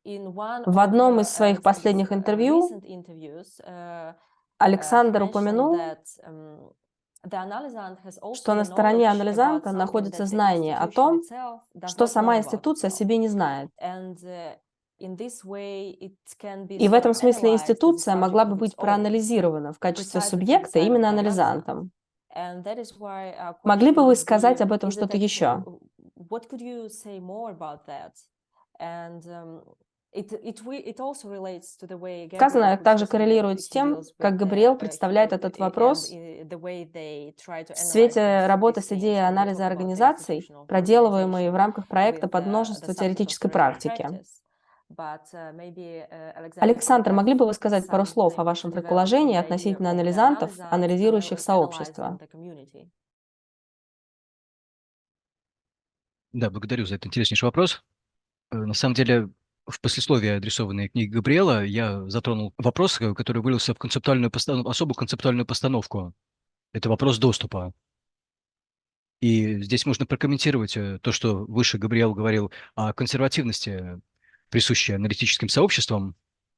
В одном из своих последних интервью Александр упомянул, что на стороне анализанта находится знание о том, что сама институция о себе не знает. И в этом смысле институция могла бы быть проанализирована в качестве субъекта именно анализантом. Могли бы вы сказать об этом что-то еще? Сказанное также коррелирует с тем, как Габриэл представляет этот вопрос в свете работы с идеей анализа организаций, проделываемой в рамках проекта под множество теоретической практики. Александр, могли бы вы сказать пару слов о вашем предположении относительно анализантов, анализирующих сообщество? Да, благодарю за этот интереснейший вопрос. На самом деле, в послесловии, адресованной книге Габриэла, я затронул вопрос, который вылился в особую концептуальную постановку. Это вопрос доступа. И здесь можно прокомментировать то, что выше Габриэл говорил о консервативности, присущей аналитическим сообществам,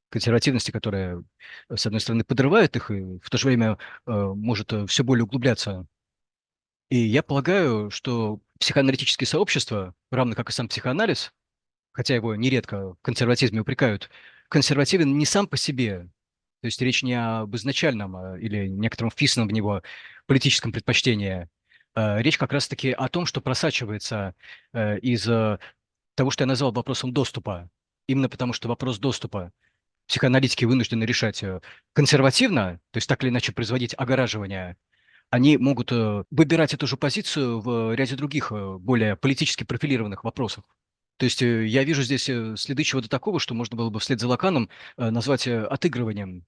консервативности, которая, с одной стороны, подрывает их и в то же время может все более углубляться. И я полагаю, что психоаналитические сообщества, равно как и сам психоанализ, хотя его нередко в консерватизме упрекают, консервативен не сам по себе. То есть речь не об изначальном или некотором вписанном в него политическом предпочтении. Речь как раз-таки о том, что просачивается из того, что я назвал вопросом доступа. Именно потому, что вопрос доступа психоаналитики вынуждены решать консервативно, то есть так или иначе производить огораживание. Они могут выбирать эту же позицию в ряде других, более политически профилированных вопросов. То есть я вижу здесь следы чего-то такого, что можно было бы вслед за Лаканом назвать отыгрыванием.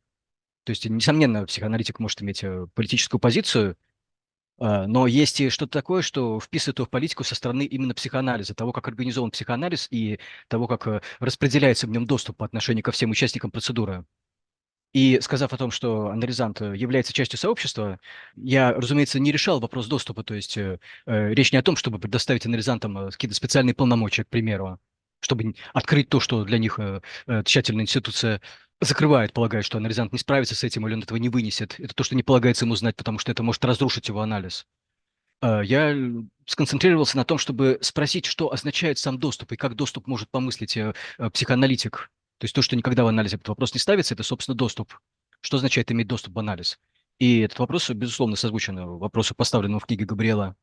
То есть, несомненно, психоаналитик может иметь политическую позицию, но есть и что-то такое, что вписывает его в политику со стороны именно психоанализа, того, как организован психоанализ и того, как распределяется в нем доступ по отношению ко всем участникам процедуры. И сказав о том, что анализант является частью сообщества, я, разумеется, не решал вопрос доступа. То есть речь не о том, чтобы предоставить анализантам какие-то специальные полномочия, к примеру, чтобы открыть то, что для них тщательная институция закрывает, полагая, что анализант не справится с этим или он этого не вынесет. Это то, что не полагается ему знать, потому что это может разрушить его анализ. Я сконцентрировался на том, чтобы спросить, что означает сам доступ и как доступ может помыслить психоаналитик. То есть то, что никогда в анализе этот вопрос не ставится, это, собственно, доступ. Что означает иметь доступ в анализ? И этот вопрос, безусловно, созвучен вопросу, поставленному в книге Габриэла.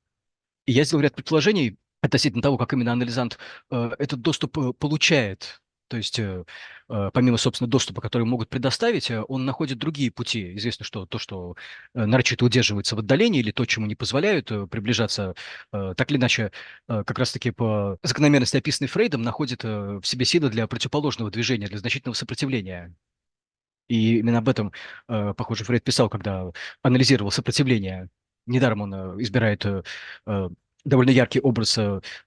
И я сделал ряд предположений относительно того, как именно анализант этот доступ получает. То есть помимо, собственно, доступа, который могут предоставить, он находит другие пути. Известно, что то, что нарочито удерживается в отдалении, или то, чему не позволяют приближаться, так или иначе, как раз-таки по закономерности, описанной Фрейдом, находит в себе силы для противоположного движения, для значительного сопротивления. И именно об этом, похоже, Фрейд писал, когда анализировал сопротивление. Недаром он избирает довольно яркий образ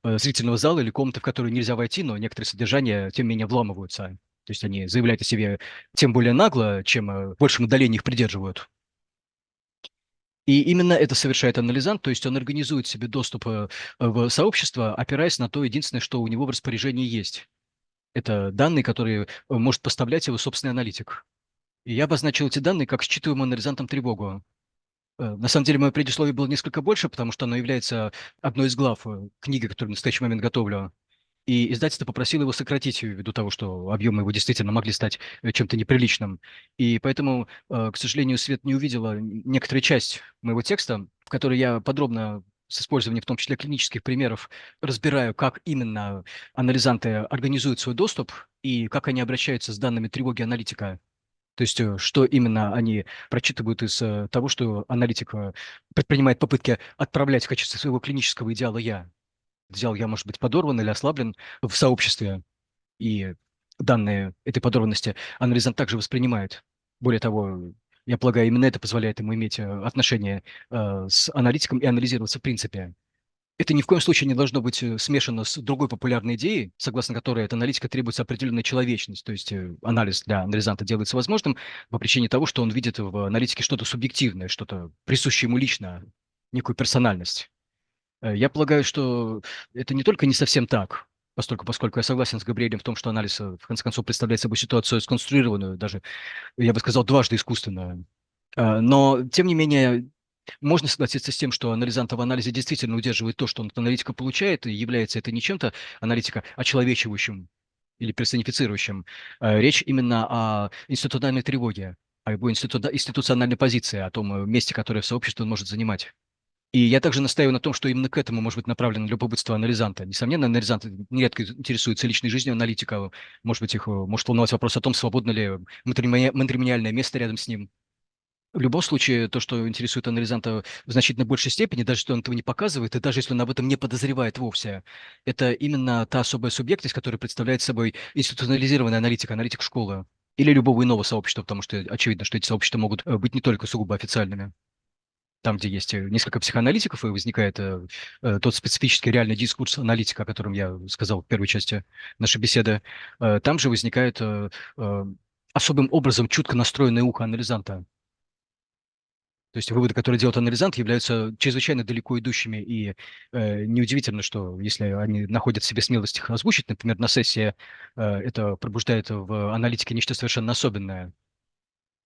зрительного зала или комнаты, в которую нельзя войти, но некоторые содержания, тем не менее, вламываются. То есть они заявляют о себе тем более нагло, чем в большем отдалении их придерживают. И именно это совершает анализант, то есть он организует себе доступ в сообщество, опираясь на то единственное, что у него в распоряжении есть. Это данные, которые может поставлять его собственный аналитик. И я обозначил эти данные как считываемую анализантом тревогу. На самом деле, мое предисловие было несколько больше, потому что оно является одной из глав книги, которую в настоящий момент готовлю. И издательство попросило его сократить ввиду того, что объемы его действительно могли стать чем-то неприличным. И поэтому, к сожалению, свет не увидела некоторая часть моего текста, в которой я подробно с использованием в том числе клинических примеров разбираю, как именно анализанты организуют свой доступ и как они обращаются с данными тревоги аналитика. То есть, что именно они прочитывают из того, что аналитик предпринимает попытки отправлять в качестве своего клинического идеала «я». Идеал «я» может быть подорван или ослаблен в сообществе, и данные этой подорванности анализант также воспринимает. Более того, я полагаю, именно это позволяет ему иметь отношение с аналитиком и анализироваться в принципе. Это ни в коем случае не должно быть смешано с другой популярной идеей, согласно которой от аналитика требуется определенная человечность. То есть анализ для анализанта делается возможным по причине того, что он видит в аналитике что-то субъективное, что-то присущее ему лично, некую персональность. Я полагаю, что это не только не совсем так, поскольку я согласен с Габриэлем в том, что анализ, в конце концов, представляет собой ситуацию сконструированную, даже, я бы сказал, дважды искусственную. Но, тем не менее, можно согласиться с тем, что анализант в анализе действительно удерживает то, что он от аналитика получает, и является это не чем-то аналитика очеловечивающим или персонифицирующим. Речь именно о институциональной тревоге, о его институциональной позиции, о том месте, которое в сообществе он может занимать. И я также настаиваю на том, что именно к этому может быть направлено любопытство анализанта. Несомненно, анализанты нередко интересуются личной жизнью аналитика. Может быть, их может волновать вопрос о том, свободно ли матримониальное место рядом с ним. В любом случае, то, что интересует анализанта в значительно большей степени, даже если он этого не показывает, и даже если он об этом не подозревает вовсе, это именно та особая субъектность, которая представляет собой институционализированная аналитика, аналитик школы или любого иного сообщества, потому что очевидно, что эти сообщества могут быть не только сугубо официальными. Там, где есть несколько психоаналитиков, и возникает тот специфический реальный дискурс аналитика, о котором я сказал в первой части нашей беседы, там же возникает особым образом чутко настроенное ухо анализанта. То есть выводы, которые делает анализант, являются чрезвычайно далеко идущими, и неудивительно, что если они находят в себе смелость их озвучить, например, на сессии, это пробуждает в аналитике нечто совершенно особенное.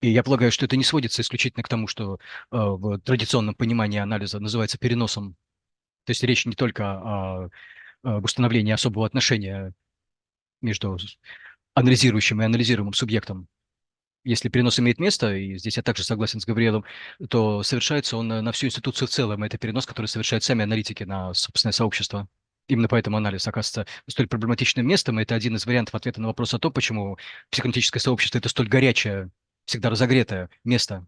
И я полагаю, что это не сводится исключительно к тому, что в традиционном понимании анализа называется переносом. То есть речь не только об установлении особого отношения между анализирующим и анализируемым субъектом. Если перенос имеет место, и здесь я также согласен с Гавриэлом, то совершается он на всю институцию в целом. Это перенос, который совершают сами аналитики на собственное сообщество. Именно поэтому анализ оказывается столь проблематичным местом, и это один из вариантов ответа на вопрос о том, почему психоаналитическое сообщество – это столь горячее, всегда разогретое место.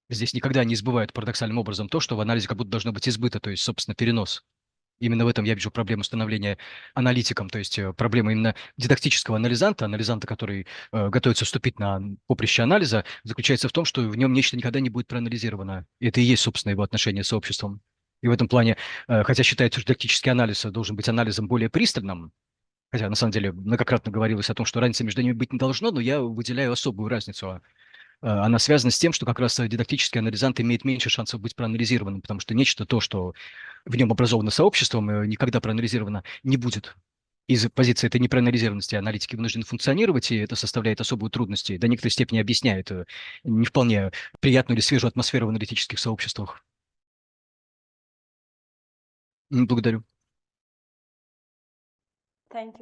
Здесь никогда не избывает парадоксальным образом то, что в анализе как будто должно быть избыто, то есть, собственно, перенос. Именно в этом я вижу проблему становления аналитиком, то есть проблема именно дидактического анализанта, анализанта, который готовится вступить на поприще анализа, заключается в том, что в нем нечто никогда не будет проанализировано. И это и есть, собственно, его отношение с обществом. И в этом плане, хотя считается, что дидактический анализ должен быть анализом более пристальным, хотя на самом деле многократно говорилось о том, что разницы между ними быть не должно, но я выделяю особую разницу. Она связана с тем, что как раз дидактический анализант имеет меньше шансов быть проанализированным, потому что нечто то, что в нем образовано сообществом, никогда проанализировано не будет. Из позиции этой непроанализированности аналитики вынуждены функционировать, и это составляет особую трудность, и до некоторой степени объясняет не вполне приятную или свежую атмосферу в аналитических сообществах. Благодарю.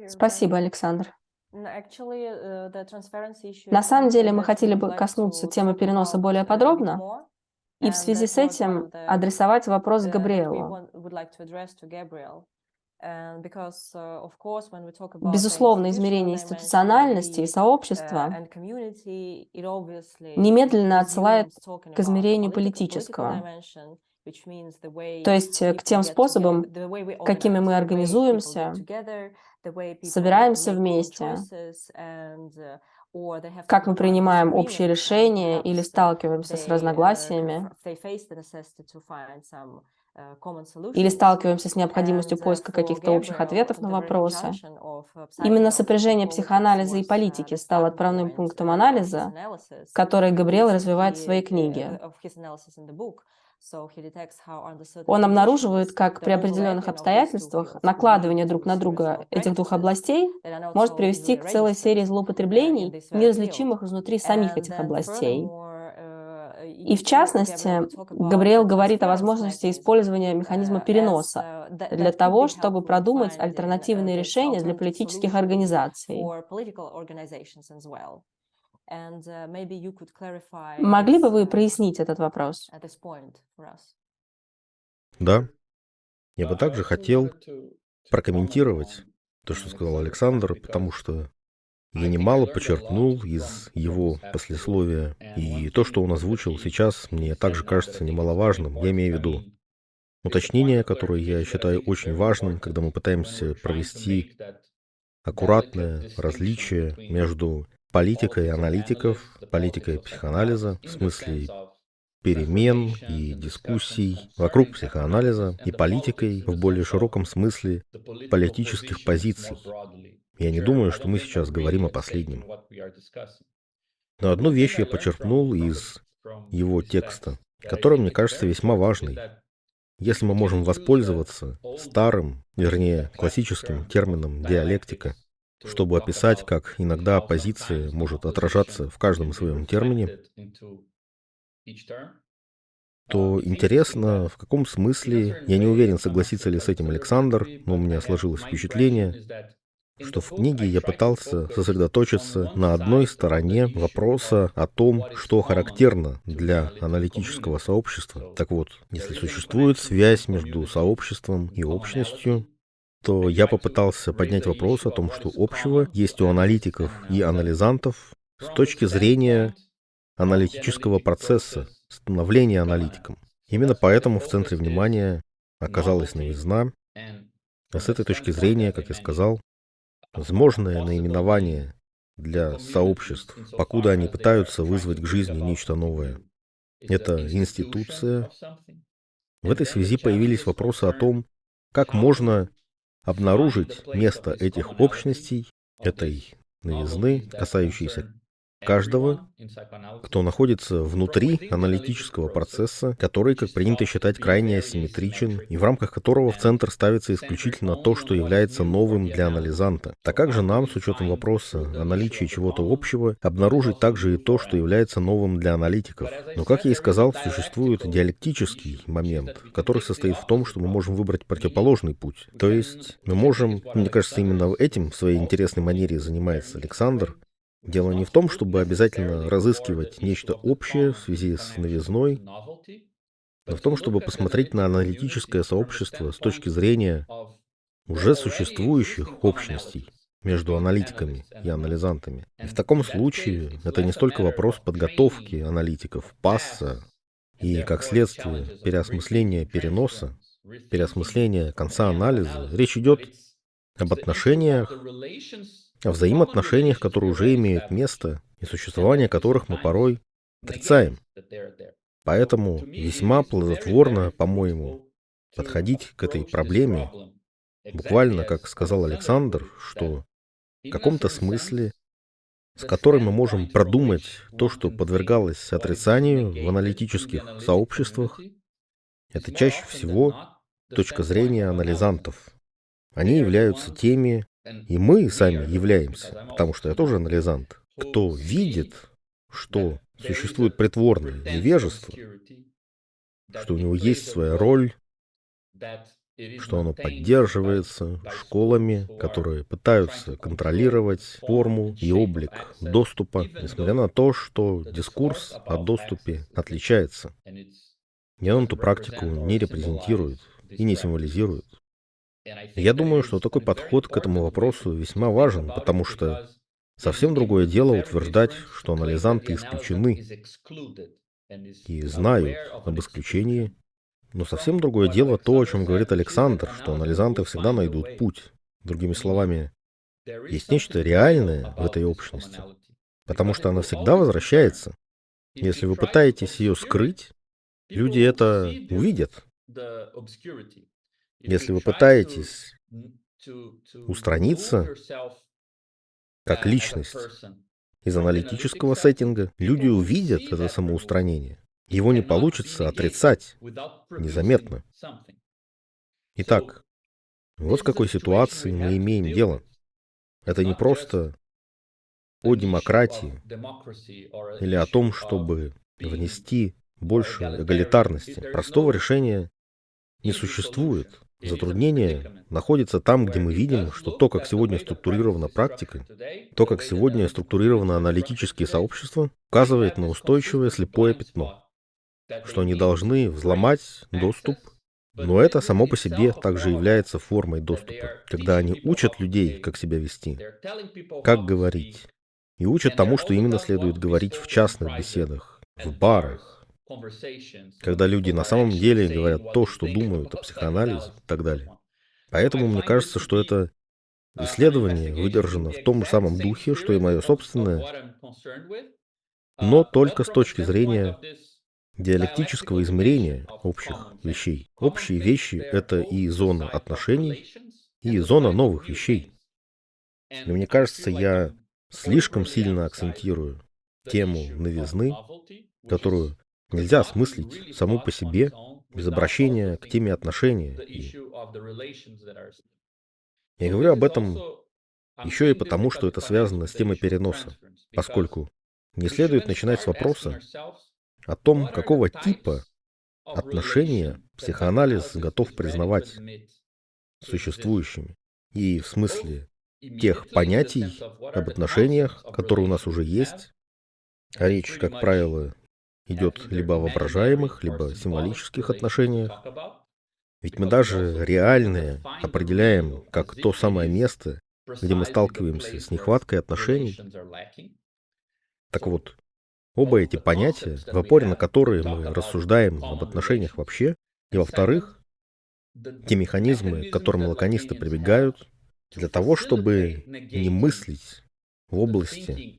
Спасибо, Александр. На На самом деле мы хотели бы коснуться темы переноса более подробно и в связи с этим адресовать вопрос Габриэлу. Безусловно, измерение институциональности и сообщества немедленно отсылает к измерению политического, то есть к тем способам, какими мы организуемся, собираемся вместе, как мы принимаем общие решения или сталкиваемся с разногласиями, или сталкиваемся с необходимостью поиска каких-то общих ответов на вопросы. Именно сопряжение психоанализа и политики стало отправным пунктом анализа, который Габриэл развивает в своей книге. Он обнаруживает, как при определенных обстоятельствах накладывание друг на друга этих двух областей может привести к целой серии злоупотреблений, неразличимых изнутри самих этих областей. И в частности, Габриэл говорит о возможности использования механизма переноса для того, чтобы продумать альтернативные решения для политических организаций. Могли бы вы прояснить этот вопрос? Да, я бы также хотел прокомментировать то, что сказал Александр, потому что я немало почерпнул из его послесловия, и то, что он озвучил сейчас, мне также кажется немаловажным. Я имею в виду уточнение, которое я считаю очень важным, когда мы пытаемся провести аккуратное различие между политикой аналитиков, политикой психоанализа, в смысле перемен и дискуссий вокруг психоанализа, и политикой в более широком смысле политических позиций. Я не думаю, что мы сейчас говорим о последнем. Но одну вещь я почерпнул из его текста, которая, мне кажется, весьма важной. Если мы можем воспользоваться старым, вернее, классическим термином диалектика, чтобы описать, как иногда оппозиция может отражаться в каждом своем термине, то интересно, в каком смысле, я не уверен, согласится ли с этим Александр, но у меня сложилось впечатление, что в книге я пытался сосредоточиться на одной стороне вопроса о том, что характерно для аналитического сообщества. Так вот, если существует связь между сообществом и общностью, то я попытался поднять вопрос о том, что общего есть у аналитиков и анализантов с точки зрения аналитического процесса, становления аналитиком. Именно поэтому в центре внимания оказалась новизна, а с этой точки зрения, как я сказал, возможное наименование для сообществ, покуда они пытаются вызвать к жизни нечто новое. Это институция. В этой связи появились вопросы о том, как можно обнаружить место этих общностей, этой новизны, касающейся каждого, кто находится внутри аналитического процесса, который, как принято считать, крайне асимметричен, и в рамках которого в центр ставится исключительно то, что является новым для анализанта. Так как же нам, с учетом вопроса о наличии чего-то общего, обнаружить также и то, что является новым для аналитиков? Но, как я и сказал, существует диалектический момент, который состоит в том, что мы можем выбрать противоположный путь. То есть мы можем, мне кажется, именно этим в своей интересной манере занимается Александр. Дело не в том, чтобы обязательно разыскивать нечто общее в связи с новизной, но в том, чтобы посмотреть на аналитическое сообщество с точки зрения уже существующих общностей между аналитиками и анализантами. И в таком случае это не столько вопрос подготовки аналитиков, пасса и, как следствие, переосмысления переноса, переосмысления конца анализа. Речь идет об отношениях, о взаимоотношениях, которые уже имеют место, и существование которых мы порой отрицаем. Поэтому весьма плодотворно, по-моему, подходить к этой проблеме, буквально, как сказал Александр, что в каком-то смысле, с которым мы можем продумать то, что подвергалось отрицанию в аналитических сообществах, это чаще всего точка зрения анализантов. Они являются теми, и мы сами являемся, потому что я тоже анализант, кто видит, что существует притворное невежество, что у него есть своя роль, что оно поддерживается школами, которые пытаются контролировать форму и облик доступа, несмотря на то, что дискурс о доступе отличается. И он эту практику не репрезентирует и не символизирует. Я думаю, что такой подход к этому вопросу весьма важен, потому что совсем другое дело утверждать, что анализанты исключены и знают об исключении, но совсем другое дело то, о чем говорит Александр, что анализанты всегда найдут путь. Другими словами, есть нечто реальное в этой общности, потому что она всегда возвращается. Если вы пытаетесь ее скрыть, люди это увидят. Если вы пытаетесь устраниться как личность из аналитического сеттинга, люди увидят это самоустранение. Его не получится отрицать незаметно. Итак, вот с какой ситуацией мы имеем дело. Это не просто о демократии или о том, чтобы внести больше эгалитарности. Простого решения не существует. Затруднение находится там, где мы видим, что то, как сегодня структурирована практика, то, как сегодня структурировано аналитические сообщества, указывает на устойчивое слепое пятно, что они должны взломать доступ, но это само по себе также является формой доступа, когда они учат людей, как себя вести, как говорить, и учат тому, что именно следует говорить в частных беседах, в барах, когда люди на самом деле говорят то, что думают о психоанализе и так далее. Поэтому мне кажется, что это исследование выдержано в том же самом духе, что и мое собственное, но только с точки зрения диалектического измерения общих вещей. Общие вещи — это и зона отношений, и зона новых вещей. И мне кажется, я слишком сильно акцентирую тему новизны, которую нельзя осмыслить саму по себе без обращения к теме отношения. И я говорю об этом еще и потому, что это связано с темой переноса, поскольку не следует начинать с вопроса о том, какого типа отношения психоанализ готов признавать существующими. И в смысле тех понятий об отношениях, которые у нас уже есть. А речь, как правило, идет либо о воображаемых, либо о символических отношениях. Ведь мы даже реальные определяем как то самое место, где мы сталкиваемся с нехваткой отношений. Так вот, оба эти понятия, в опоре на которые мы рассуждаем об отношениях вообще, и во-вторых, те механизмы, к которым лаконисты прибегают, для того, чтобы не мыслить в области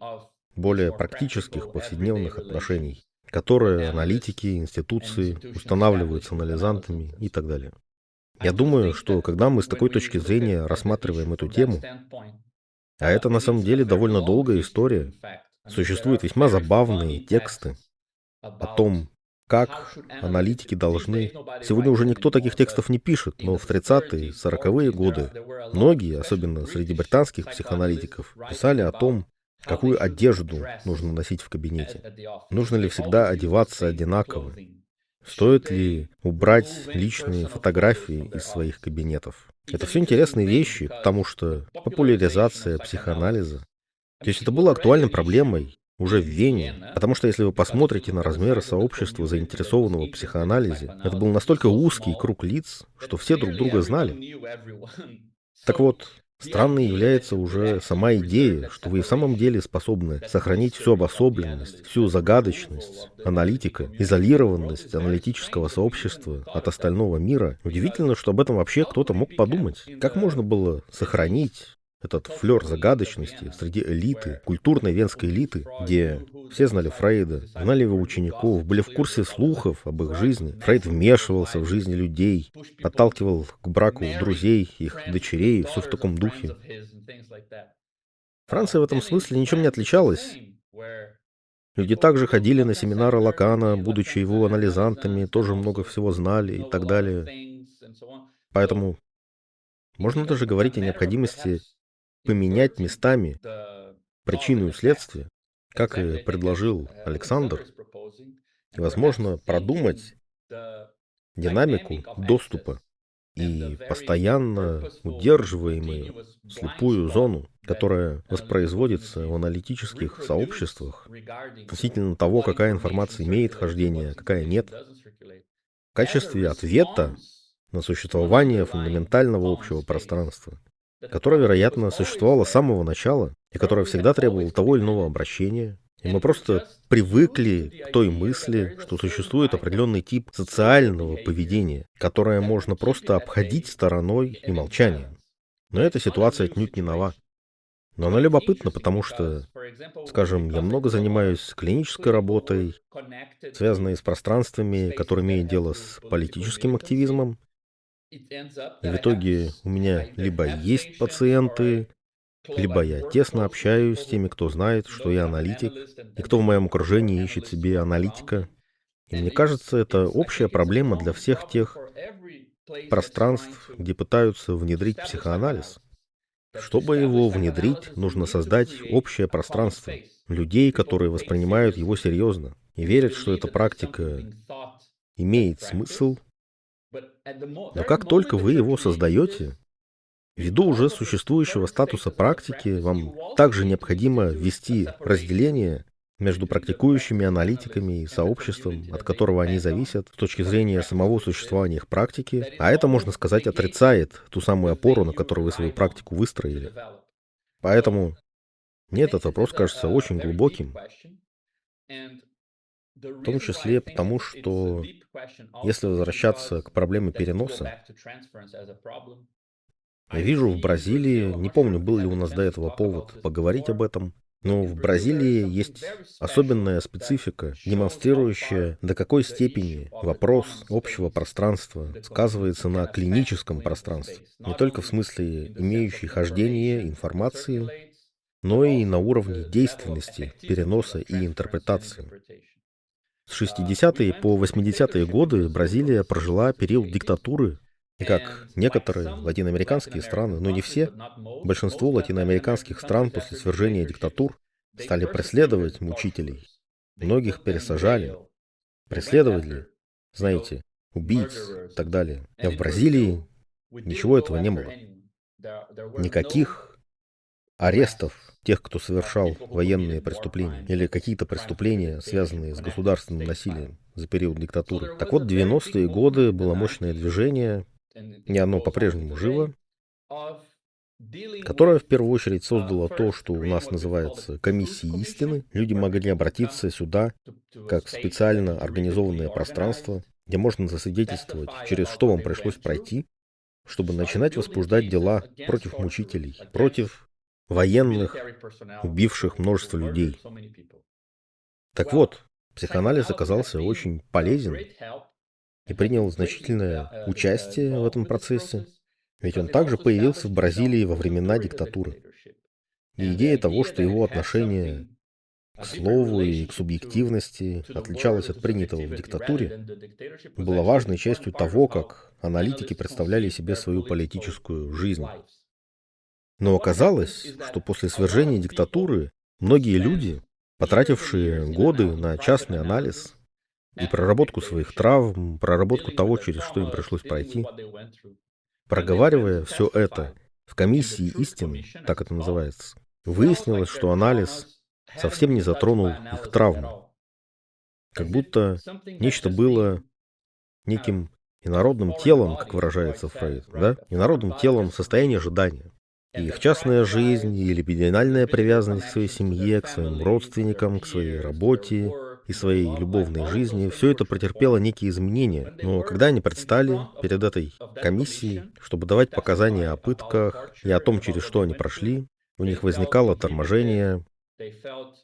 более практических повседневных отношений, которые аналитики, институции устанавливают с анализантами и так далее. Я думаю, что когда мы с такой точки зрения рассматриваем эту тему, а это на самом деле довольно долгая история, существуют весьма забавные тексты о том, как аналитики должны... Сегодня уже никто таких текстов не пишет, но в 30-е, 40-е годы многие, особенно среди британских психоаналитиков, писали о том, какую одежду нужно носить в кабинете. Нужно ли всегда одеваться одинаково? Стоит ли убрать личные фотографии из своих кабинетов? Это все интересные вещи, потому что популяризация психоанализа. То есть это было актуальной проблемой уже в Вене, потому что если вы посмотрите на размеры сообщества заинтересованного в психоанализе, это был настолько узкий круг лиц, что все друг друга знали. Так вот, странной является уже сама идея, что вы и в самом деле способны сохранить всю обособленность, всю загадочность аналитика, изолированность аналитического сообщества от остального мира. Удивительно, что об этом вообще кто-то мог подумать. Как можно было сохранить этот флер загадочности среди элиты, культурной венской элиты, где все знали Фрейда, знали его учеников, были в курсе слухов об их жизни. Фрейд вмешивался в жизни людей, подталкивал к браку друзей, их дочерей, все в таком духе. Франция в этом смысле ничем не отличалась. Люди также ходили на семинары Лакана, будучи его анализантами, тоже много всего знали и так далее. Поэтому можно даже говорить о необходимости поменять местами причину и следствие, как и предложил Александр, и, возможно, продумать динамику доступа и постоянно удерживаемую слепую зону, которая воспроизводится в аналитических сообществах относительно того, какая информация имеет хождение, а какая нет, в качестве ответа на существование фундаментального общего пространства, которое, вероятно, существовало с самого начала и которое всегда требовало того или иного обращения. И мы просто привыкли к той мысли, что существует определенный тип социального поведения, которое можно просто обходить стороной и молчанием. Но эта ситуация отнюдь не нова. Но она любопытна, потому что, скажем, я много занимаюсь клинической работой, связанной с пространствами, которые имеют дело с политическим активизмом. И в итоге у меня либо есть пациенты, либо я тесно общаюсь с теми, кто знает, что я аналитик, и кто в моем окружении ищет себе аналитика. И мне кажется, это общая проблема для всех тех пространств, где пытаются внедрить психоанализ. Чтобы его внедрить, нужно создать общее пространство людей, которые воспринимают его серьезно и верят, что эта практика имеет смысл. Но как только вы его создаете, ввиду уже существующего статуса практики, вам также необходимо ввести разделение между практикующими аналитиками и сообществом, от которого они зависят с точки зрения самого существования их практики, а это, можно сказать, отрицает ту самую опору, на которой вы свою практику выстроили. Поэтому мне этот вопрос кажется очень глубоким, в том числе потому, что если возвращаться к проблеме переноса, я вижу в Бразилии, не помню, был ли у нас до этого повод поговорить об этом, но в Бразилии есть особенная специфика, демонстрирующая, до какой степени вопрос общего пространства сказывается на клиническом пространстве. Не только в смысле имеющей хождение информации, но и на уровне действенности, переноса и интерпретации. С 60-е по 80-е годы Бразилия прожила период диктатуры, и как некоторые латиноамериканские страны, но не все, большинство латиноамериканских стран после свержения диктатур стали преследовать мучителей. Многих пересажали. Преследовали, знаете, убийц и так далее. А в Бразилии ничего этого не было. Никаких арестов тех, кто совершал военные преступления или какие-то преступления, связанные с государственным насилием за период диктатуры. Так вот, 90-е годы было мощное движение, и оно по-прежнему живо, которое в первую очередь создало то, что у нас называется комиссией истины. Люди могли обратиться сюда как в специально организованное пространство, где можно засвидетельствовать, через что вам пришлось пройти, чтобы начинать возбуждать дела против мучителей, против военных, убивших множество людей. Так вот, психоанализ оказался очень полезен и принял значительное участие в этом процессе, ведь он также появился в Бразилии во времена диктатуры. И идея того, что его отношение к слову и к субъективности отличалось от принятого в диктатуре, была важной частью того, как аналитики представляли себе свою политическую жизнь. Но оказалось, что после свержения диктатуры многие люди, потратившие годы на частный анализ и проработку своих травм, проработку того, через что им пришлось пройти, проговаривая все это в комиссии истины, так это называется, выяснилось, что анализ совсем не затронул их травмы. Как будто нечто было неким инородным телом, как выражается Фрейд, да? Инородным телом состояния ожидания. И их частная жизнь или либидинальная привязанность к своей семье, к своим родственникам, к своей работе и своей любовной жизни, все это претерпело некие изменения. Но когда они предстали перед этой комиссией, чтобы давать показания о пытках и о том, через что они прошли, у них возникало торможение,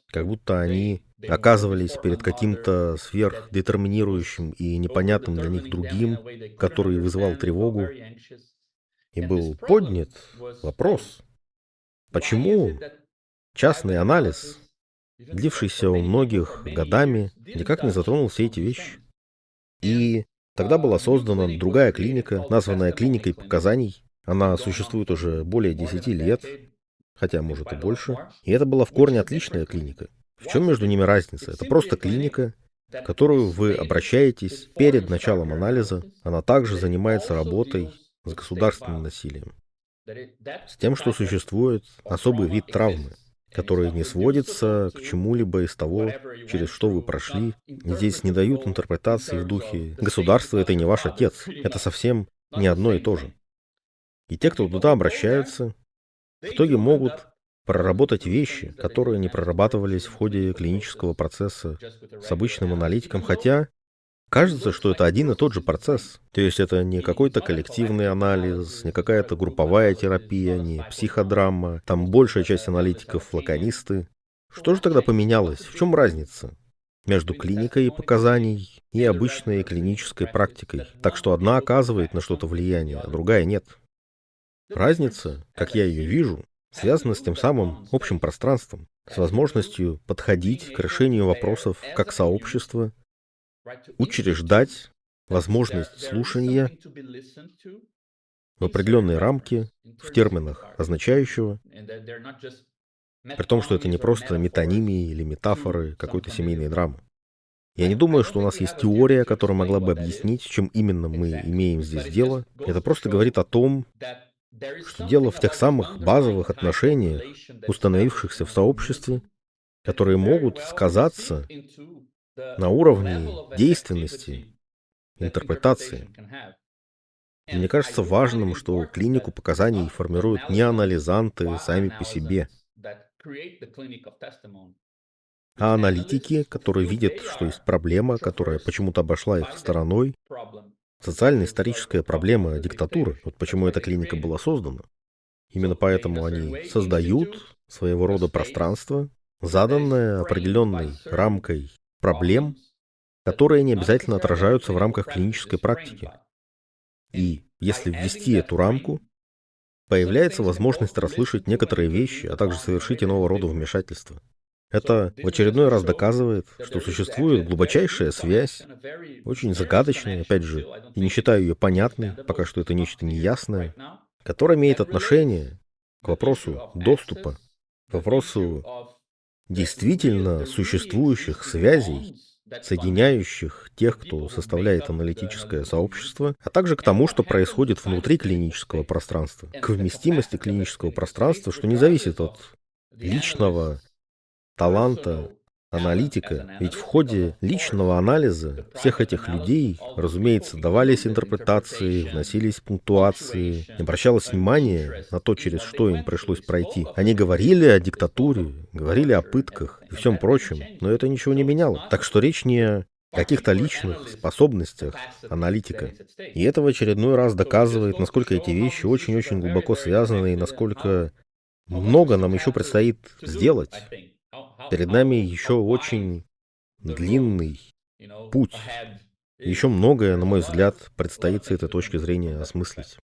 как будто они оказывались перед каким-то сверхдетерминирующим и непонятным для них другим, который вызывал тревогу. И был поднят вопрос, почему частный анализ, длившийся у многих годами, никак не затронул все эти вещи. И тогда была создана другая клиника, названная клиникой показаний. Она существует уже более 10 лет, хотя, может, и больше. И это была в корне отличная клиника. В чем между ними разница? Это просто клиника, в которую вы обращаетесь перед началом анализа. Она также занимается работой с государственным насилием, с тем, что существует особый вид травмы, который не сводится к чему-либо из того, через что вы прошли. Здесь не дают интерпретации в духе «государство — это не ваш отец». Это совсем не одно и то же. И те, кто туда обращаются, в итоге могут проработать вещи, которые не прорабатывались в ходе клинического процесса с обычным аналитиком, хотя кажется, что это один и тот же процесс. То есть это не какой-то коллективный анализ, не какая-то групповая терапия, не психодрама. Там большая часть аналитиков флаконисты. Что же тогда поменялось? В чем разница между клиникой показаний и обычной клинической практикой? Так что одна оказывает на что-то влияние, а другая нет. Разница, как я ее вижу, связана с тем самым общим пространством, с возможностью подходить к решению вопросов как сообщество, учреждать возможность слушания в определенной рамке, в терминах означающего, при том, что это не просто метонимии или метафоры какой-то семейной драмы. Я не думаю, что у нас есть теория, которая могла бы объяснить, с чем именно мы имеем здесь дело. Это просто говорит о том, что дело в тех самых базовых отношениях, установившихся в сообществе, которые могут сказаться на уровне действенности, интерпретации. И мне кажется важным, что клинику показаний формируют не анализанты сами по себе, а аналитики, которые видят, что есть проблема, которая почему-то обошла их стороной, социально-историческая проблема диктатуры. Вот почему эта клиника была создана. Именно поэтому они создают своего рода пространство, заданное определенной рамкой проблем, которые не обязательно отражаются в рамках клинической практики. И если ввести эту рамку, появляется возможность расслышать некоторые вещи, а также совершить иного рода вмешательства. Это в очередной раз доказывает, что существует глубочайшая связь, очень загадочная, опять же, и не считаю ее понятной, пока что это нечто неясное, которое имеет отношение к вопросу доступа, к вопросу действительно существующих связей соединяющих тех, кто составляет аналитическое сообщество, а также к тому, что происходит внутри клинического пространства, к вместимости клинического пространства, что не зависит от личного таланта аналитика. Ведь в ходе личного анализа всех этих людей, разумеется, давались интерпретации, вносились пунктуации, обращалось внимание на то, через что им пришлось пройти. Они говорили о диктатуре, говорили о пытках и всем прочем, но это ничего не меняло. Так что речь не о каких-то личных способностях аналитика. И это в очередной раз доказывает, насколько эти вещи очень-очень глубоко связаны и насколько много нам еще предстоит сделать. Перед нами еще очень длинный путь. Еще многое, на мой взгляд, предстоит с этой точки зрения осмыслить.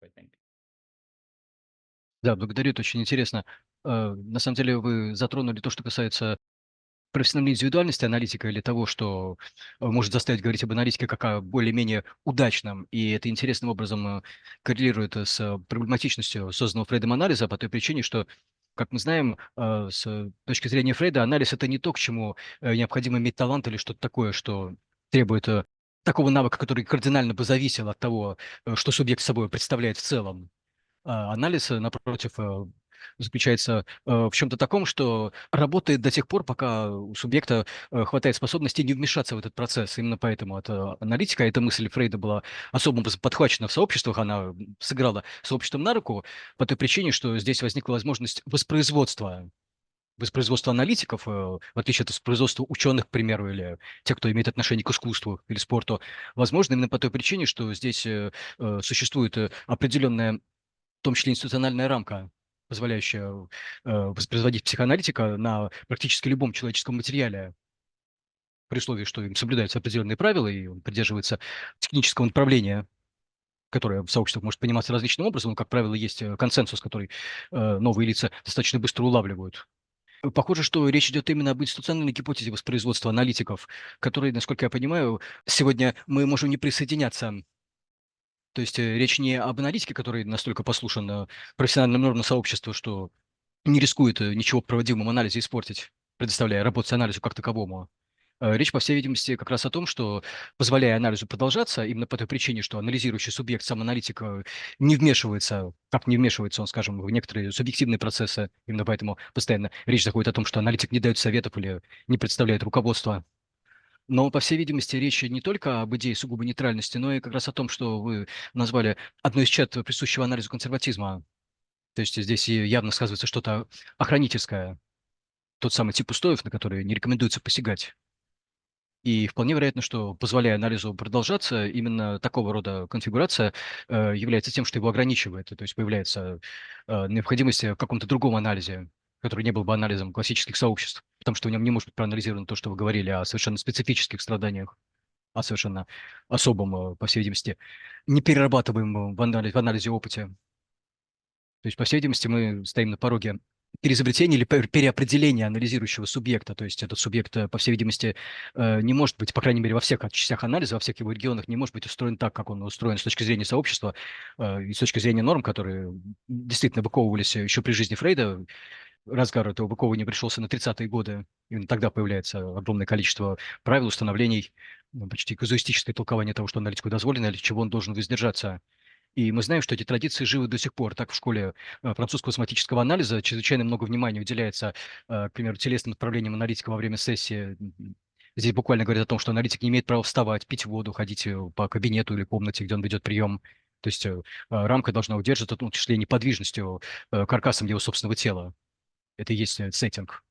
Да, благодарю, это очень интересно. На самом деле вы затронули то, что касается профессиональной индивидуальности аналитика или того, что может заставить говорить об аналитике как о более-менее удачном, и это интересным образом коррелирует с проблематичностью созданного Фрейдом анализа по той причине, что, как мы знаем, с точки зрения Фрейда, анализ – это не то, к чему необходимо иметь талант или что-то такое, что требует такого навыка, который кардинально бы зависел от того, что субъект собой представляет в целом. Анализ, напротив, заключается в чем-то таком, что работает до тех пор, пока у субъекта хватает способности не вмешаться в этот процесс. Именно поэтому эта аналитика, эта мысль Фрейда была особо подхвачена в сообществах, она сыграла сообществом на руку по той причине, что здесь возникла возможность воспроизводства аналитиков, в отличие от воспроизводства ученых, к примеру, или тех, кто имеет отношение к искусству или спорту, возможно именно по той причине, что здесь существует определенная, в том числе институциональная рамка, позволяющая воспроизводить психоаналитика на практически любом человеческом материале, при условии, что им соблюдаются определенные правила, и он придерживается технического направления, которое в сообществах может пониматься различным образом, но, как правило, есть консенсус, который новые лица достаточно быстро улавливают. Похоже, что речь идет именно об институциональной гипотезе воспроизводства аналитиков, которой, насколько я понимаю, сегодня мы можем не присоединяться. То есть речь не об аналитике, который настолько послушен профессиональным нормам сообщества, что не рискует ничего в проводимом анализе испортить, предоставляя работу с анализу как таковому. Речь, по всей видимости, как раз о том, что, позволяя анализу продолжаться, именно по той причине, что анализирующий субъект, сам аналитик, не вмешивается, как не вмешивается он, скажем, в некоторые субъективные процессы, именно поэтому постоянно речь заходит о том, что аналитик не дает советов или не представляет руководства. Но, по всей видимости, речь не только об идее сугубо нейтральности, но и как раз о том, что вы назвали одной из черт присущего анализу консерватизма. То есть здесь явно сказывается что-то охранительское, тот самый тип устоев, на которые не рекомендуется посягать. И вполне вероятно, что, позволяя анализу продолжаться, именно такого рода конфигурация является тем, что его ограничивает. То есть появляется необходимость в каком-то другом анализе, который не был бы анализом классических сообществ, потому что в нем не может быть проанализировано то, что вы говорили о совершенно специфических страданиях, о совершенно особом, по всей видимости, неперерабатываемом в анализе опыте. То есть, по всей видимости, мы стоим на пороге переизобретения или переопределения анализирующего субъекта. То есть этот субъект, по всей видимости, не может быть, по крайней мере, во всех частях анализа, во всех его регионах, не может быть устроен так, как он устроен с точки зрения сообщества и с точки зрения норм, которые действительно выковывались еще при жизни Фрейда. Разгар этого выковывания пришелся на 30-е годы. Именно тогда появляется огромное количество правил, установлений, почти казуистическое толкование того, что аналитику дозволено, или чего он должен воздержаться. И мы знаем, что эти традиции живы до сих пор. Так в школе французского соматического анализа чрезвычайно много внимания уделяется, к примеру, телесным направлениям аналитика во время сессии. Здесь буквально говорят о том, что аналитик не имеет права вставать, пить воду, ходить по кабинету или комнате, где он ведет прием. То есть рамка должна удерживаться, в том числе и неподвижностью, каркасом его собственного тела. Это и есть сеттинг.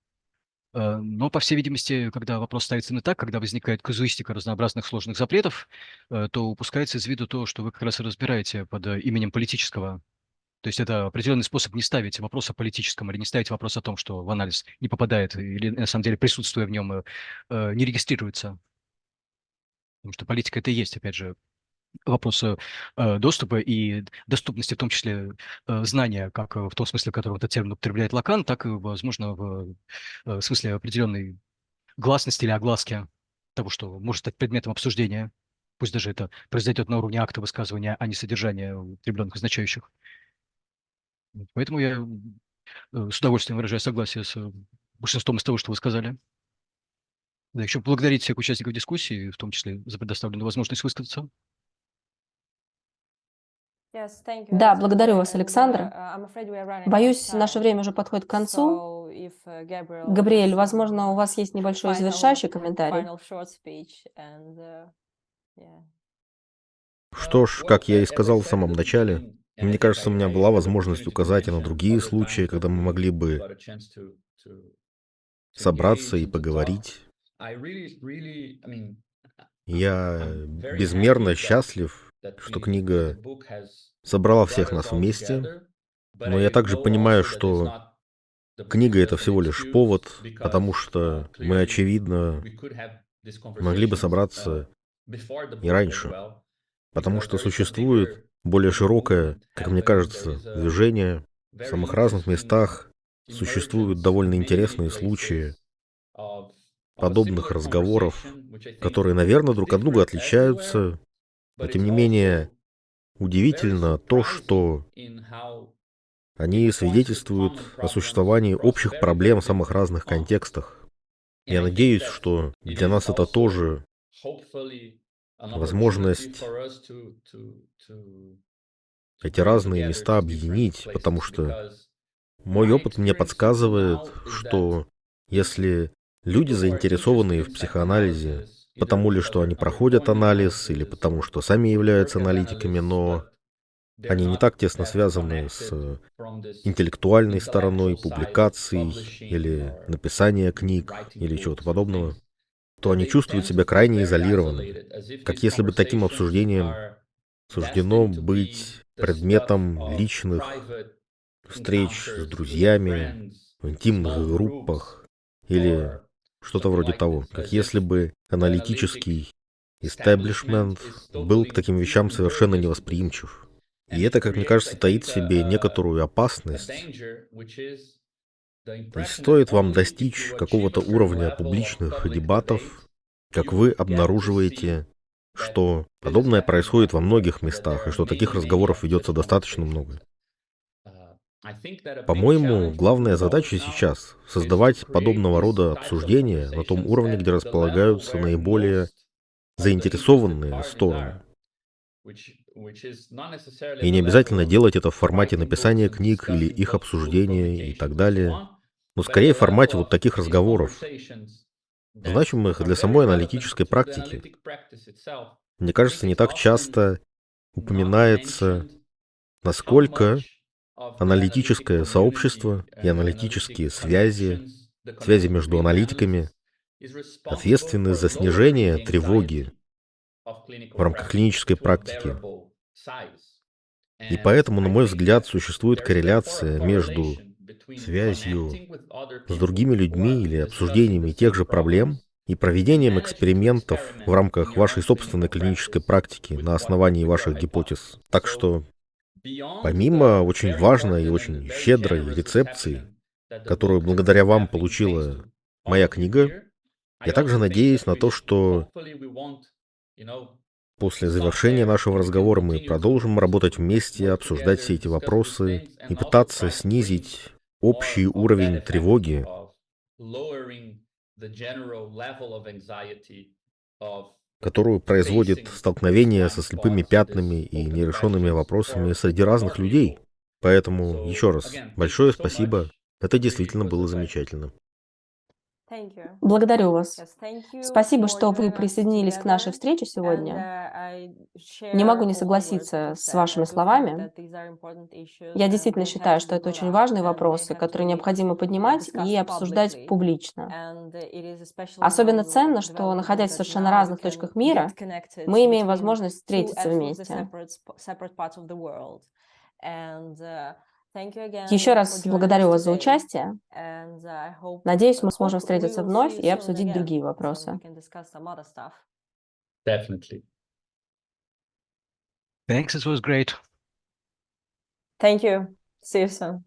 Но, по всей видимости, когда вопрос ставится именно так, когда возникает казуистика разнообразных сложных запретов, то упускается из виду то, что вы как раз и разбираете под именем политического. То есть это определенный способ не ставить вопрос о политическом или не ставить вопрос о том, что в анализ не попадает или, на самом деле, присутствуя в нем, не регистрируется. Потому что политика – это и есть, опять же, вопрос доступа и доступности, в том числе знания, как в том смысле, в котором этот термин употребляет Лакан, так и, возможно, в смысле определенной гласности или огласки того, что может стать предметом обсуждения. Пусть даже это произойдет на уровне акта высказывания, а не содержания употребленных означающих. Поэтому я с удовольствием выражаю согласие с большинством из того, что вы сказали. Да, еще поблагодарить всех участников дискуссии, в том числе за предоставленную возможность высказаться. Да, благодарю вас, Александр. Боюсь, наше время уже подходит к концу. Габриэль, возможно, у вас есть небольшой завершающий комментарий? Что ж, как я и сказал в самом начале, мне кажется, у меня была возможность указать и на другие случаи, когда мы могли бы собраться и поговорить. Я безмерно счастлив, что книга собрала всех нас вместе, но я также понимаю, что книга — это всего лишь повод, потому что мы, очевидно, могли бы собраться и раньше, потому что существует более широкое, как мне кажется, движение в самых разных местах. Существуют довольно интересные случаи подобных разговоров, которые, наверное, друг от друга отличаются, но тем не менее удивительно то, что они свидетельствуют о существовании общих проблем в самых разных контекстах. Я надеюсь, что для нас это тоже возможность эти разные места объединить, потому что мой опыт мне подсказывает, что если люди, заинтересованные в психоанализе, потому ли что они проходят анализ или потому что сами являются аналитиками, но они не так тесно связаны с интеллектуальной стороной публикаций или написания книг или чего-то подобного, то они чувствуют себя крайне изолированными, как если бы таким обсуждением суждено быть предметом личных встреч с друзьями в интимных группах или что-то вроде того, как если бы аналитический истеблишмент был к таким вещам совершенно невосприимчив. И это, как мне кажется, таит в себе некоторую опасность. И стоит вам достичь какого-то уровня публичных дебатов, как вы обнаруживаете, что подобное происходит во многих местах, и что таких разговоров ведется достаточно много. По-моему, главная задача сейчас — создавать подобного рода обсуждения на том уровне, где располагаются наиболее заинтересованные стороны. И не обязательно делать это в формате написания книг или их обсуждения и так далее, но скорее в формате вот таких разговоров, значимых для самой аналитической практики. Мне кажется, не так часто упоминается, насколько аналитическое сообщество и аналитические связи, связи между аналитиками ответственны за снижение тревоги в рамках клинической практики. И поэтому, на мой взгляд, существует корреляция между связью с другими людьми или обсуждениями тех же проблем и проведением экспериментов в рамках вашей собственной клинической практики на основании ваших гипотез. Так что, помимо очень важной и очень щедрой рецепции, которую благодаря вам получила моя книга, я также надеюсь на то, что после завершения нашего разговора мы продолжим работать вместе, обсуждать все эти вопросы и пытаться снизить общий уровень тревоги, которую производит столкновение со слепыми пятнами и нерешенными вопросами среди разных людей. Поэтому еще раз большое спасибо. Это действительно было замечательно. Благодарю вас. Спасибо, что вы присоединились к нашей встрече сегодня. Не могу не согласиться с вашими словами. Я действительно считаю, что это очень важные вопросы, которые необходимо поднимать и обсуждать публично. Особенно ценно, что, находясь в совершенно разных точках мира, мы имеем возможность встретиться вместе. Еще раз благодарю вас за участие. Надеюсь, мы сможем встретиться вновь и обсудить другие вопросы. Definitely. Thanks, it was great. Thank you. See you soon.